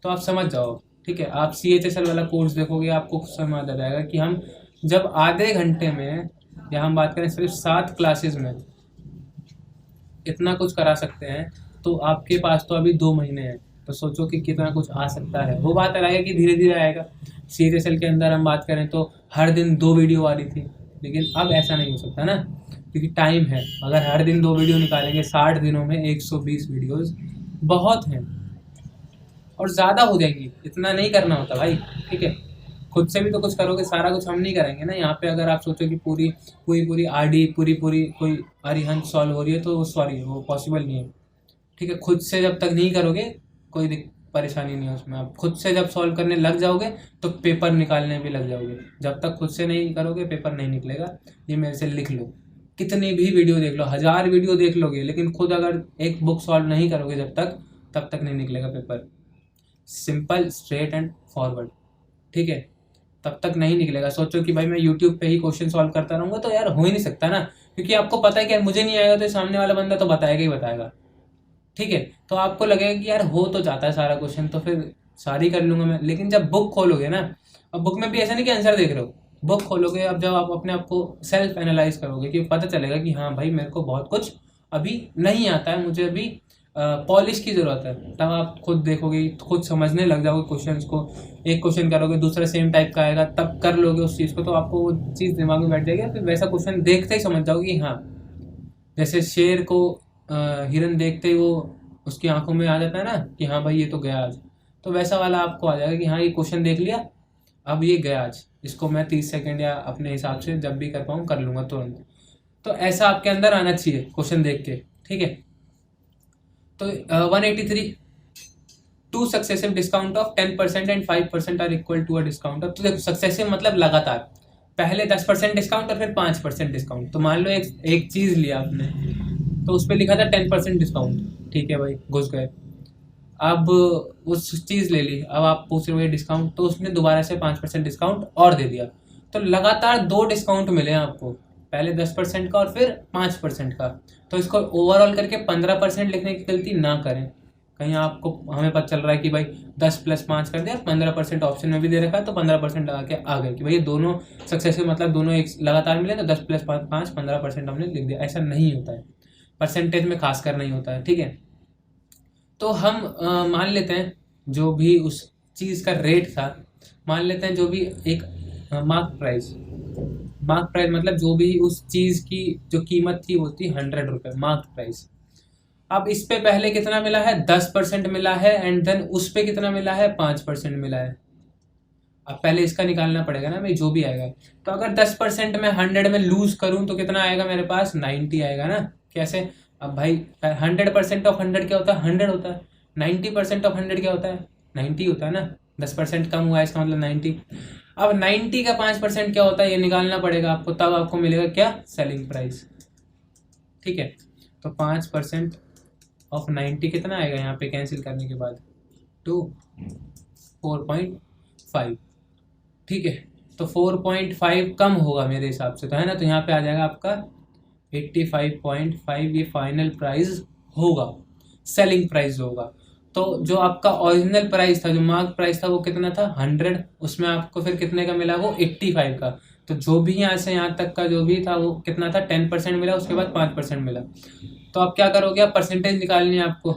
तो आप समझ जाओ। ठीक है, आप CHSL वाला कोर्स देखोगे आपको समझ आ जाएगा कि हम जब आधे घंटे में, या हम बात करें सिर्फ 7 क्लासेस में इतना कुछ करा सकते हैं, तो आपके पास तो अभी 2 महीने हैं, तो सोचो कि कितना कुछ आ सकता है। वो बात अलग है कि धीरे धीरे आएगा। CHSL के अंदर हम बात करें तो हर दिन 2 वीडियो आ रही थी, लेकिन अब ऐसा नहीं हो सकता ना, क्योंकि टाइम है। अगर हर दिन 2 वीडियो निकालेंगे 60 दिनों में 120 वीडियोस बहुत हैं, और ज़्यादा हो जाएंगी, इतना नहीं करना होता भाई। ठीक है, खुद से भी तो कुछ करोगे, सारा कुछ हम नहीं करेंगे ना। यहाँ पे अगर आप सोचो कि पूरी आरडी पूरी कोई अरिहंत सॉल्व हो रही है, तो सॉरी वो पॉसिबल नहीं है। ठीक है, खुद से जब तक नहीं करोगे कोई परेशानी नहीं है उसमें। आप खुद से जब सॉल्व करने लग जाओगे तो पेपर निकालने भी लग जाओगे। जब तक खुद से नहीं करोगे पेपर नहीं निकलेगा, ये मेरे से लिख लो। कितनी भी वीडियो देख लो, 1000 वीडियो देख लोगे, लेकिन खुद अगर एक बुक सॉल्व नहीं करोगे तब तक नहीं निकलेगा paper. Simple, straight and forward. ठीक है, तब तक नहीं निकलेगा। सोचो कि भाई मैं यूट्यूब पे ही क्वेश्चन सॉल्व करता रहूँगा, तो यार हो ही नहीं सकता ना, क्योंकि आपको पता है कि यार मुझे नहीं आएगा तो सामने वाला बंदा तो बताएगा ही बताएगा। ठीक है, तो आपको लगेगा कि यार हो तो जाता है सारा क्वेश्चन, तो फिर सारी कर लूँगा मैं। लेकिन जब बुक खोलोगे ना, अब बुक में भी ऐसा नहीं कि आंसर देख रहे हो, बुक खोलोगे, अब जब आप अपने आप को सेल्फ एनालाइज करोगे कि पता चलेगा कि हाँ भाई मेरे को बहुत कुछ अभी नहीं आता है, मुझे अभी पॉलिश की ज़रूरत है। तब आप खुद देखोगे, खुद समझने लग जाओगे क्वेश्चंस को। एक क्वेश्चन करोगे, दूसरा सेम टाइप का आएगा, तब कर लोगे उस चीज़ को, तो आपको वो चीज़ दिमाग में बैठ जाएगी। फिर वैसा क्वेश्चन देखते ही समझ जाओगे कि हाँ, जैसे शेर को हिरन देखते ही वो उसकी आंखों में आ जाता है ना कि हाँ भाई ये तो गया आज, तो वैसा वाला आपको आ जाएगा कि हाँ ये क्वेश्चन देख लिया, अब ये गया आज, इसको मैं 30 सेकंड या अपने हिसाब से जब भी कर पाऊँ कर लूँगा तुरंत। तो ऐसा आपके अंदर आना चाहिए क्वेश्चन देख के। ठीक है, तो 183 to successive discount of 10% and 5% are equal to a discount of. तो देखो सक्सेसिव मतलब लगातार, पहले 10% डिस्काउंट और फिर 5% डिस्काउंट। तो मान लो एक चीज़ लिया आपने, तो उस पर लिखा था 10% डिस्काउंट, ठीक है भाई घुस गए। अब उस चीज़ ले ली, अब आप पूछ रहे हो डिस्काउंट, तो उसने दोबारा से 5% डिस्काउंट और दे दिया। तो लगातार 2 डिस्काउंट मिले हैं आपको, पहले 10% का और फिर 5% का। तो इसको ओवरऑल करके 15% लिखने की गलती ना करें, कहीं आपको हमें पता चल रहा है कि भाई 10 + 5 कर दिया, 15% ऑप्शन में भी दे रखा है, तो 15% लगा के आ गए कि भाई ये दोनों सक्सेसिव, मतलब दोनों एक लगातार मिले तो 10 + 5 15% हमने लिख दिया। ऐसा नहीं होता है, परसेंटेज में खासकर नहीं होता है, ठीक है। तो हम मान लेते हैं जो भी उस चीज़ का रेट था, मान लेते हैं जो भी एक मार्क प्राइस मतलब जो भी उस चीज़ की जो कीमत थी वो थी 100 रुपये, मार्क प्राइस। अब इस पे पहले कितना मिला है, 10% मिला है, एंड देन उस पे कितना मिला है, 5% मिला है। अब पहले इसका निकालना पड़ेगा ना भाई, जो भी आएगा। तो अगर 10% में 100 में लूज करूं तो कितना आएगा मेरे पास, 90 आएगा ना। कैसे, अब भाई 100% ऑफ 100 क्या होता है, 100 होता है। 90% ऑफ 100 क्या होता है, 90 होता है ना। 10% कम हुआ है इसका मतलब 90। अब 90 का 5% क्या होता है, ये निकालना पड़ेगा आपको, तब आपको मिलेगा क्या, सेलिंग प्राइस, ठीक है। तो 5% ऑफ 90 कितना आएगा यहाँ पे कैंसिल करने के बाद, 2 4.5, ठीक है। तो 4.5 कम होगा मेरे हिसाब से, तो है ना। तो यहाँ पे आ जाएगा आपका 85.5, ये फाइनल प्राइस होगा, सेलिंग प्राइस होगा। तो जो आपका ओरिजिनल प्राइस था, जो मार्क प्राइस था, वो कितना था, 100, उसमें आपको फिर कितने का मिला, वो 85 का। तो जो भी यहाँ से यहाँ तक का जो भी था वो कितना था, 10% मिला, उसके बाद 5% मिला। तो आप क्या करोगे, आप परसेंटेज निकालनी है आपको।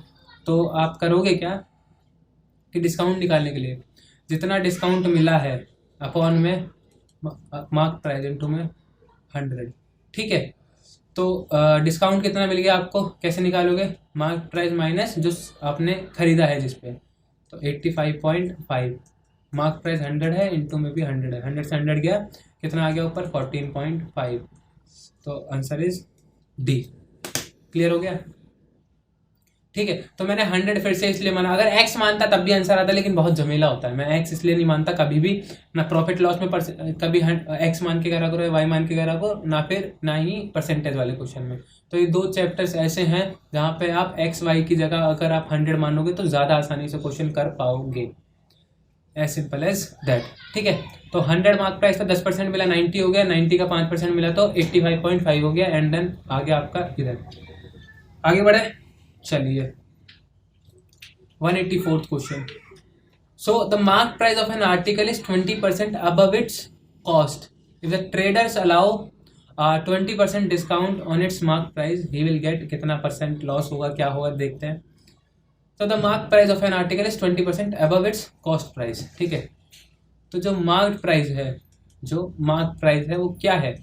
तो आप करोगे क्या कि डिस्काउंट निकालने के लिए जितना डिस्काउंट मिला है अपॉन में मार्क प्राइस इंटू में 100, ठीक है। तो डिस्काउंट कितना मिल गया आपको, कैसे निकालोगे, मार्क प्राइस माइनस जो आपने खरीदा है जिस पे, तो 85.5, मार्क प्राइस 100 है, इंटू में भी 100 है, 100 से 100 गया, कितना आ गया ऊपर, 14.5। तो आंसर इज डी। क्लियर हो गया, ठीक है। तो मैंने 100 फिर से इसलिए माना, अगर एक्स मानता तब भी आंसर आता, लेकिन बहुत झमेला होता है। मैं एक्स इसलिए नहीं मानता कभी भी, ना प्रॉफिट लॉस में कभी एक्स मान के करा करो, वाई मान के करा करो, ना ही परसेंटेज वाले क्वेश्चन में। तो ये 2 चैप्टर्स ऐसे हैं जहाँ पे आप एक्स वाई की जगह अगर आप 100 मानोगे तो ज़्यादा आसानी से क्वेश्चन कर पाओगे, एज सिंपल एज दैट, ठीक है। तो 100 मार्क प्राइस था, 10% मिला, 90 हो गया, 90 का 5% मिला तो 85.5 हो गया, एंड देन आ गया आपका इधर। आगे बढ़े, चलिए 184th question. So the mark price of an article is 20% above its cost. If the traders allow 20% discount on its mark price, he will get कितना परसेंट लॉस होगा, क्या होगा देखते हैं। तो the mark price of an article is 20% above it's cost price, ठीक है। तो जो मार्क प्राइस है वो क्या है,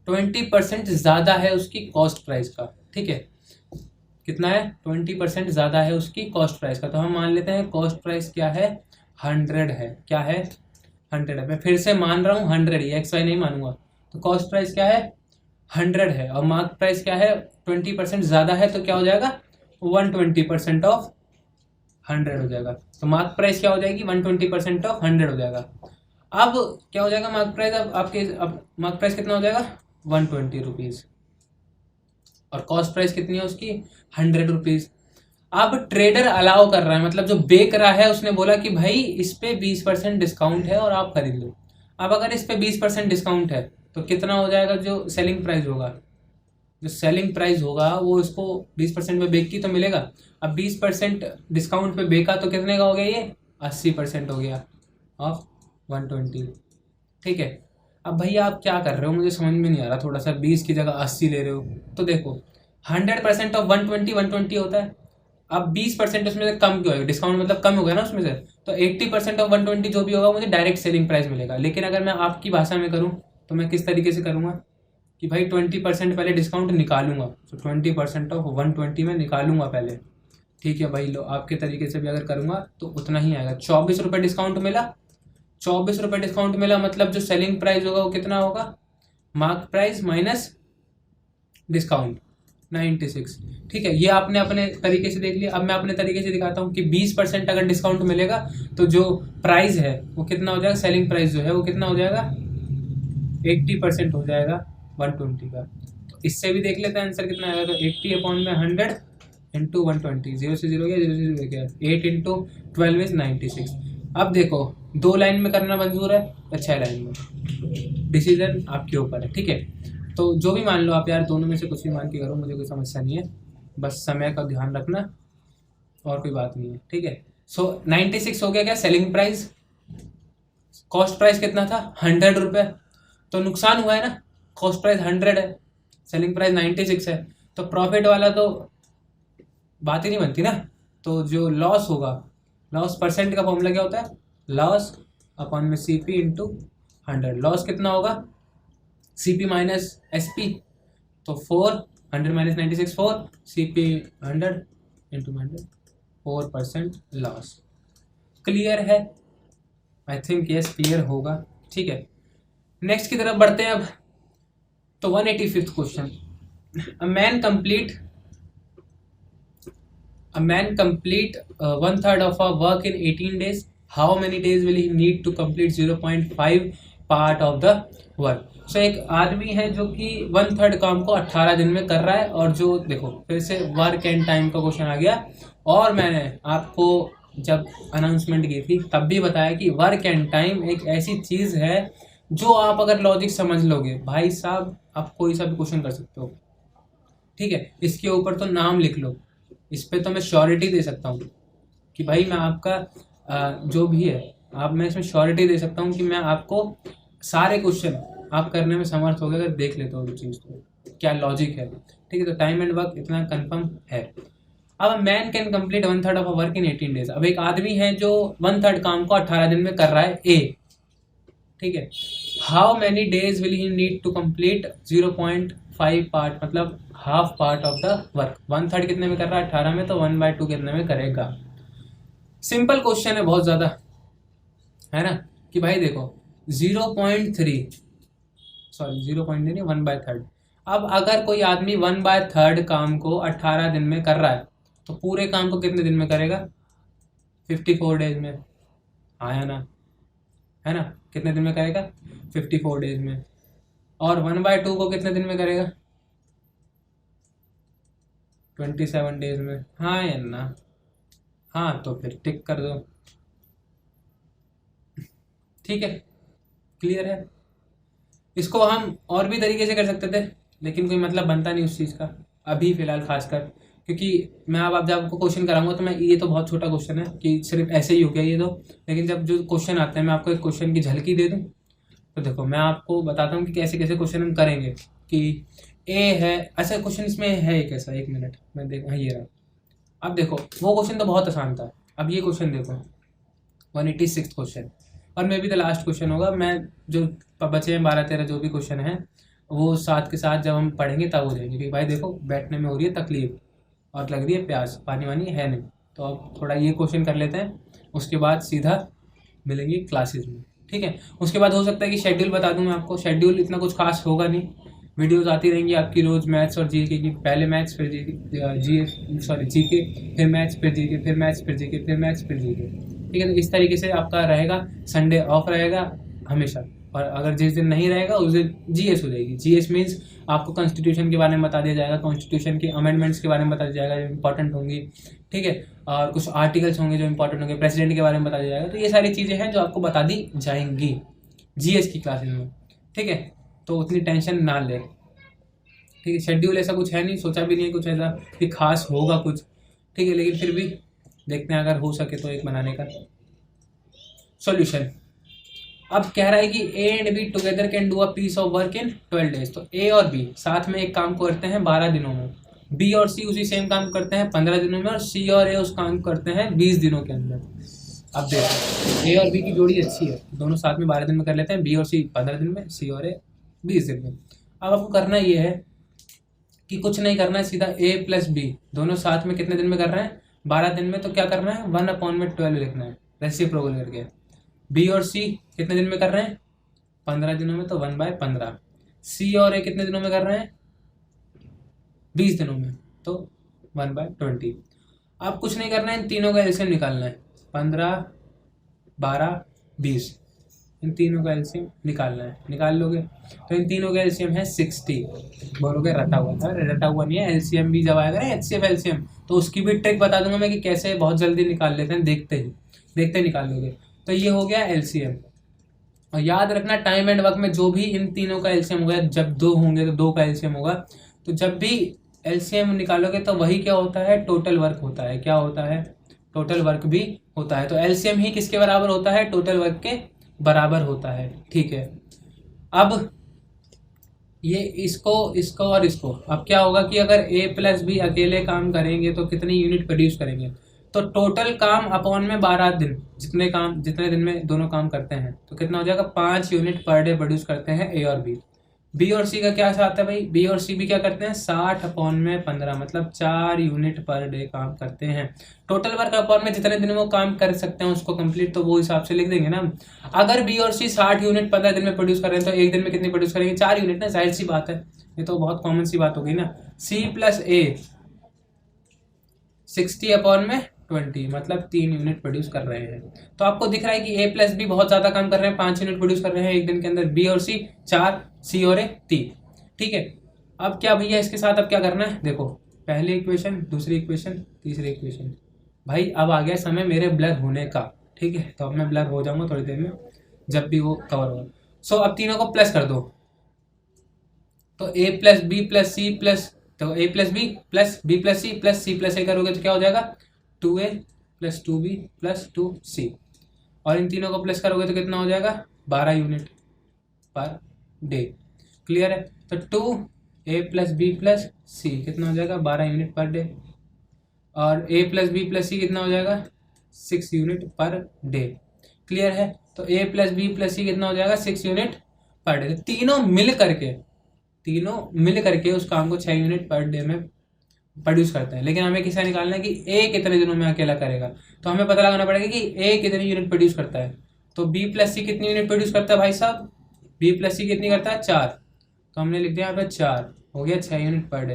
20% ज़्यादा है उसकी कॉस्ट प्राइस का, ठीक है। कितना है, 20% ज़्यादा है उसकी कॉस्ट प्राइस का। तो हम मान लेते हैं कॉस्ट प्राइस क्या है, 100 है, क्या है, 100 है। मैं फिर से मान रहा हूँ 100 ही, एक्स वाई नहीं मानूंगा। तो कॉस्ट प्राइस क्या है, 100 है, और मार्क प्राइस क्या है, 20% ज़्यादा है, तो क्या हो जाएगा, 120% ऑफ 100 हो जाएगा। तो मार्क प्राइस क्या हो जाएगी, 120% ऑफ 100 हो जाएगा। अब क्या हो जाएगा मार्क प्राइस, अब मार्क प्राइस कितना हो जाएगा, 120 रुपीज़, और कॉस्ट प्राइस कितनी है उसकी, 100 रुपीज़। अब ट्रेडर अलाउ कर रहा है, मतलब जो बेच रहा है उसने बोला कि भाई इस पे 20% डिस्काउंट है और आप खरीद लो। अब अगर इस पे 20% डिस्काउंट है तो कितना हो जाएगा, जो सेलिंग प्राइस होगा वो इसको 20% में बेच की तो मिलेगा। अब 20% डिस्काउंट पे बेचा तो कितने का हो गया, ये 80% हो गया ऑफ 120, ठीक है। अब भैया आप क्या कर रहे हो, मुझे समझ में नहीं आ रहा, थोड़ा सा 20 की जगह 80 ले रहे हो। तो देखो 100% ऑफ 120 होता है। अब 20% उसमें से कम क्यों है, डिस्काउंट मतलब कम हो गया ना उसमें से, तो 80% ऑफ 120 जो भी होगा मुझे डायरेक्ट सेलिंग प्राइस मिलेगा। लेकिन अगर मैं आपकी भाषा में करूँ तो मैं किस तरीके से करूँगा कि भाई 20% पहले डिस्काउंट निकालूंगा, तो 20% ऑफ 120 में निकालूंगा पहले, ठीक है भाई। लो आपके तरीके से भी अगर करूँगा तो उतना ही आएगा। 24 रुपये डिस्काउंट मिला, 24 रुपये डिस्काउंट मिला, मतलब जो सेलिंग प्राइस होगा वो कितना होगा, मार्क प्राइस माइनस डिस्काउंट 96, ठीक है। ये आपने अपने तरीके से देख लिया। अब मैं अपने तरीके से दिखाता हूँ कि 20% अगर डिस्काउंट मिलेगा तो जो प्राइस है वो कितना हो जाएगा, सेलिंग प्राइस जो है वो कितना हो जाएगा, 80% हो जाएगा 120 का। तो इससे भी देख लेते हैं आंसर कितना आएगा। तो 80/100 इंटू 120, 0 से 0 गया, 0 से 0 गया, 8 इंटू 12 इज 96। अब देखो 2 लाइन में करना मंजूर है या 6 लाइन में, डिसीजन आपके ऊपर है, ठीक है। तो जो भी मान लो आप यार, दोनों में से कुछ भी मान के करो, मुझे कोई समस्या नहीं है, बस समय का ध्यान रखना। और कोई बात नहीं है, ठीक है। सो 96 हो गया क्या सेलिंग प्राइस, कॉस्ट प्राइस कितना था 100 रुपये, तो नुकसान हुआ है ना, कॉस्ट प्राइस 100 है, सेलिंग प्राइस 96 है, तो प्रॉफिट वाला तो बात ही नहीं बनती ना। तो जो लॉस होगा, लॉस परसेंट का फॉर्मूला क्या होता है, लॉस अपॉन में CP इंटू 100, लॉस कितना होगा CP माइनस SP, तो 100 minus 96 4, CP 100 into 100, 4% loss. Clear है, आई थिंक यस क्लियर होगा, ठीक है। नेक्स्ट की तरफ बढ़ते हैं अब। तो 185th question, a man complete 1/3 of a work in 18 days. How many days will he need to complete 0.5 part of the work? So एक आदमी है जो कि 1/3 काम को 18 दिन में कर रहा है, और जो देखो फिर से वर्क एंड टाइम का क्वेश्चन आ गया, और मैंने आपको जब अनाउंसमेंट की थी तब भी बताया कि वर्क एंड टाइम एक ऐसी चीज़ है जो आप अगर लॉजिक समझ लोगे भाई साहब, आप कोई सा भी क्वेश्चन कर सकते हो, ठीक है। इसके ऊपर तो नाम लिख लो, इस पे तो मैं श्योरिटी दे सकता हूँ कि भाई मैं आपका जो भी है मैं इसमें श्योरिटी दे सकता हूँ कि मैं आपको सारे क्वेश्चन आप करने में समर्थ हो गए अगर देख लेते हो चीज़, तो क्या लॉजिक है, ठीक है। तो टाइम एंड वर्क इतना कंफर्म है। अब man can complete 1/3 of a work in 18 days. अब एक आदमी है जो 1/3 काम को 18 दिन में कर रहा है, ए, ठीक है। How many days will he need to complete 0.5 part, मतलब half part of the work. 1/3 कितने में कर रहा है 18 में, तो 1/2 कितने में करेगा। सिंपल क्वेश्चन है बहुत ज़्यादा, है ना, कि भाई देखो 0.3 सॉरी 1/3। अब अगर कोई आदमी 1/3 काम को 18 दिन में कर रहा है, तो पूरे काम को कितने दिन में करेगा 54 डेज में, आया ना, है ना, कितने दिन में करेगा 54 डेज में। और 1/2 को कितने दिन में करेगा 27 डेज में, हाँ या ना, हाँ, तो फिर टिक कर दो, ठीक है, क्लियर है। इसको हम और भी तरीके से कर सकते थे, लेकिन कोई मतलब बनता नहीं उस चीज़ का अभी फ़िलहाल, खासकर क्योंकि मैं अब जब आपको क्वेश्चन कराऊंगा तो मैं, ये तो बहुत छोटा क्वेश्चन है कि सिर्फ ऐसे ही हो गया ये तो, लेकिन जब जो क्वेश्चन आते हैं मैं आपको एक क्वेश्चन की झलकी दे दूँ, तो देखो मैं आपको बताता हूँ कि कैसे कैसे क्वेश्चन हम करेंगे। कि ए है, ऐसा क्वेश्चन इसमें है एक ऐसा, 1 मिनट मैं देख, हाँ ये रहा। अब देखो वो क्वेश्चन तो बहुत आसान था, अब ये क्वेश्चन देखो 186 क्वेश्चन, और मे भी द लास्ट क्वेश्चन होगा। मैं जो बचे हैं 12-13 जो भी क्वेश्चन हैं वो साथ के साथ जब हम पढ़ेंगे तब हो जाएंगे, क्योंकि भाई देखो बैठने में हो रही है तकलीफ और लग रही है प्यास, पानी वानी है नहीं, तो अब थोड़ा ये क्वेश्चन कर लेते हैं, उसके बाद सीधा मिलेंगे क्लासेस में, ठीक है। उसके बाद हो सकता है कि शेड्यूल बता दूं मैं आपको, शेड्यूल इतना कुछ खास होगा नहीं, वीडियोस आती रहेंगी आपकी रोज़ मैथ्स और जीके की, पहले मैथ्स फिर जीके, फिर मैथ्स फिर जीके, फिर मैथ्स फिर जीके, फिर मैथ्स फिर जीके, ठीक है। तो इस तरीके से आपका रहेगा, संडे ऑफ रहेगा हमेशा, और अगर जिस दिन नहीं रहेगा उस दिन जीएस हो जाएगी। जीएस मीन्स आपको कॉन्स्टिट्यूशन के बारे में बता दिया जाएगा, कॉन्स्टिट्यूशन के अमेंडमेंट्स के बारे में बता दिया जाएगा जो इंपॉर्टेंट होंगी, ठीक है, और कुछ आर्टिकल्स होंगे जो इंपॉर्टेंट होंगे, प्रेसिडेंट के बारे में बता दिया जाएगा। तो ये सारी चीज़ें हैं जो आपको बता दी जाएंगी जीएस की क्लासेस में, ठीक है। तो उतनी टेंशन ना ले, ठीक है। शेड्यूल ऐसा कुछ है नहीं, सोचा भी नहीं कुछ ऐसा कि खास होगा कुछ, ठीक है, लेकिन फिर भी देखते हैं अगर हो सके तो एक बनाने का सॉल्यूशन। अब कह रहा है कि A and B together can do a piece of work in 12 days. तो ए और बी साथ में एक काम करते हैं 12 दिनों में, बी और सी उसी सेम काम करते हैं 15 दिनों में, और सी और ए उस काम करते हैं 20 दिनों के अंदर। अब देखो ए और बी की जोड़ी अच्छी है, दोनों साथ में 12 दिन में कर लेते हैं, बी और सी 15 दिन में, सी और ए 20 दिन में। अब आपको करना ये है कि कुछ नहीं करना है, सीधा ए प्लस बी दोनों साथ में कितने दिन में कर रहे हैं 12 दिन में, तो क्या करना है 1/12 लिखना है रेसिप्रोकल करके। बी और सी कितने दिन में कर रहे हैं 15 दिनों में, तो 1/15। सी और ए कितने दिनों में कर रहे हैं 20 दिनों में, तो 1/20। अब कुछ नहीं करना है, इन तीनों का एलसीएम निकालना है, 15, 12, 20, इन तीनों का एलसीएम निकालना है। निकाल लोगे तो इन तीनों का एलसीएम है 60। बोलोगे रटा हुआ था, रटा हुआ नहीं है, एलसीएम भी जब आएगा ना एचसीएफ एलसीएम, तो उसकी भी ट्रिक बता दूंगा मैं कि कैसे बहुत जल्दी निकाल लेते हैं, देखते निकाल लोगे। तो ये हो गया एलसीएम। और याद रखना टाइम एंड वर्क में जो भी इन तीनों का एलसीएम होगा, जब 2 होंगे तो 2 का एलसीएम होगा, तो जब भी एलसीएम निकालोगे तो वही क्या होता है टोटल वर्क होता है। क्या होता है टोटल वर्क भी होता है। तो एलसीएम ही किसके बराबर होता है, टोटल वर्क के बराबर होता है। ठीक है, अब ये इसको और इसको, अब क्या होगा कि अगर ए प्लस बी अकेले काम करेंगे तो कितनी यूनिट प्रोड्यूस करेंगे, तो टोटल काम अपॉन में 12 दिन, जितने दिन में दोनों काम करते हैं तो कितना हो जाएगा, 5 यूनिट पर डे प्रोड्यूस करते हैं ए और बी। बी और सी का क्या आता है भाई, बी और सी भी क्या करते हैं, 60 अपॉन में 15, मतलब 4 यूनिट पर डे काम करते हैं। टोटल वर्क अपॉन में जितने दिन में वो काम कर सकते हैं उसको कंप्लीट, तो वो हिसाब से लिख देंगे ना। अगर बी और सी 60 यूनिट 15 दिन में प्रोड्यूस कर रहे हैं तो एक दिन में कितनी प्रोड्यूस करेंगे, 4 यूनिट ना, जाहिर सी बात है, ये तो बहुत कॉमन सी बात हो गई ना। सी प्लस ए 60 अपॉन में 20, मतलब 3 यूनिट प्रोड्यूस कर रहे हैं। तो आपको दिख रहा है कि ए प्लस बी बहुत ज्यादा काम कर रहे हैं, 5 यूनिट प्रोड्यूस कर रहे हैं एक दिन के अंदर, बी और सी 4, सी और ए 3। ठीक है, अब क्या भैया इसके साथ अब क्या करना है, देखो पहली इक्वेशन, दूसरी इक्वेशन, तीसरी इक्वेशन। भाई अब आ गया समय मेरे ब्लर होने का। ठीक है, तो अब मैं ब्लर हो जाऊंगा थोड़ी देर में जब भी वो कवर होगा। सो अब तीनों को प्लस कर दो, तो A plus B plus C plus, तो A plus B plus B plus C plus A करोगे तो क्या हो जाएगा, 2a plus 2b plus 2c, और इन तीनों को प्लस करोगे तो कितना हो जाएगा, 12 यूनिट पर डे। क्लियर है, तो 2a प्लस बी प्लस सी कितना हो जाएगा, 12 यूनिट पर डे, और a प्लस बी प्लस सी कितना हो जाएगा, 6 यूनिट पर डे। क्लियर है, तो a प्लस बी प्लस सी कितना हो जाएगा, 6 यूनिट पर डे। तीनों मिल करके उस काम को 6 यूनिट पर डे में प्रोड्यूस करते हैं। लेकिन हमें किसका निकालना है कि ए कितने दिनों में अकेला करेगा, तो हमें पता लगाना पड़ेगा कि ए कितनी यूनिट प्रोड्यूस करता है। तो बी प्लस सी कितनी यूनिट प्रोड्यूस करता है भाई साहब, बी प्लस सी कितनी करता है, 4, तो हमने लिख दिया यहाँ पे 4, हो गया 6 यूनिट पर डे।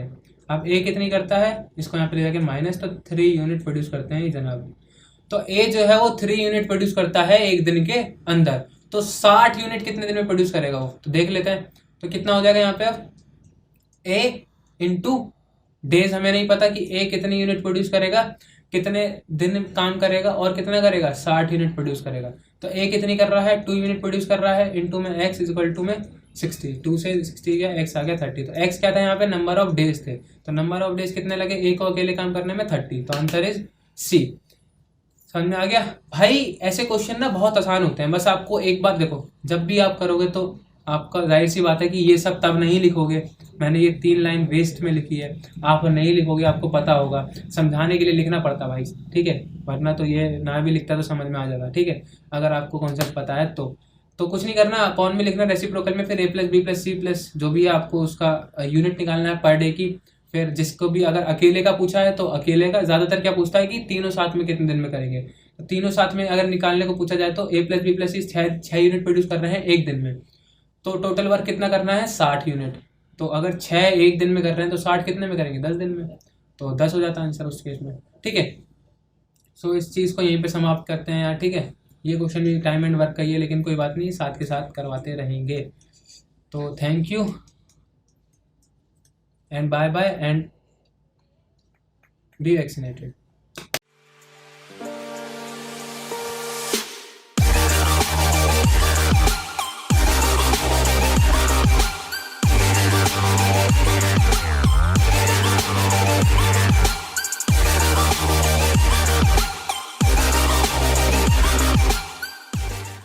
अब ए कितनी करता है, इसको यहाँ पे ले जाके माइनस, तो 3 यूनिट प्रोड्यूस करते हैं ये जनाब। तो ए जो है वो 3 यूनिट प्रोड्यूस करता है एक दिन के अंदर, तो 60 यूनिट कितने दिन में प्रोड्यूस करेगा वो, तो देख लेते हैं। तो कितना हो जाएगा यहाँ पे, अब ए इंटू डेज हमें नहीं पता कि ए कितनी यूनिट प्रोड्यूस करेगा, कितने दिन काम करेगा और कितना करेगा, 60 यूनिट प्रोड्यूस करेगा। तो ए कितनी कर रहा है, 2 यूनिट प्रोड्यूस कर रहा है, इंटू में एक्स इक्वल टू में 60, 2 से 60 गया, एक्स आ गया 30। तो एक्स क्या था यहाँ पे, नंबर ऑफ डेज थे, तो नंबर ऑफ डेज कितने लगे ए को अकेले काम करने में, 30, तो आंसर इज सी। समझ में आ गया भाई। ऐसे क्वेश्चन ना बहुत आसान होते हैं, बस आपको एक बात देखो, जब भी आप करोगे तो आपका जाहिर सी बात है कि ये सब तब नहीं लिखोगे, मैंने ये 3 लाइन वेस्ट में लिखी है, आप नहीं लिखोगे, आपको पता होगा, समझाने के लिए लिखना पड़ता भाई, ठीक है, वरना तो ये ना भी लिखता तो समझ में आ जाता। ठीक है, अगर आपको कॉन्सेप्ट पता है तो कुछ नहीं करना, अपॉन में लिखना रेसिप्रोकल में, फिर A plus B plus C plus जो भी है आपको उसका यूनिट निकालना है पर डे की। फिर जिसको भी अगर अकेले का पूछा है तो अकेले का, ज़्यादातर क्या पूछता है कि तीनों साथ में कितने दिन में करेंगे, तो तीनों साथ में अगर निकालने को पूछा जाए तो A plus B plus C 6 unit produce कर रहे हैं एक दिन में, तो टोटल वर्क कितना करना है, 60 यूनिट। तो अगर 6 एक दिन में कर रहे हैं तो 60 कितने में करेंगे, 10 दिन में, तो 10 हो जाता है आंसर उस केस में। ठीक है, सो इस चीज़ को यहीं पे समाप्त करते हैं यार। ठीक है, ये क्वेश्चन भी टाइम एंड वर्क का ही है, लेकिन कोई बात नहीं, साथ के साथ करवाते रहेंगे। तो thank you and bye bye and be vaccinated.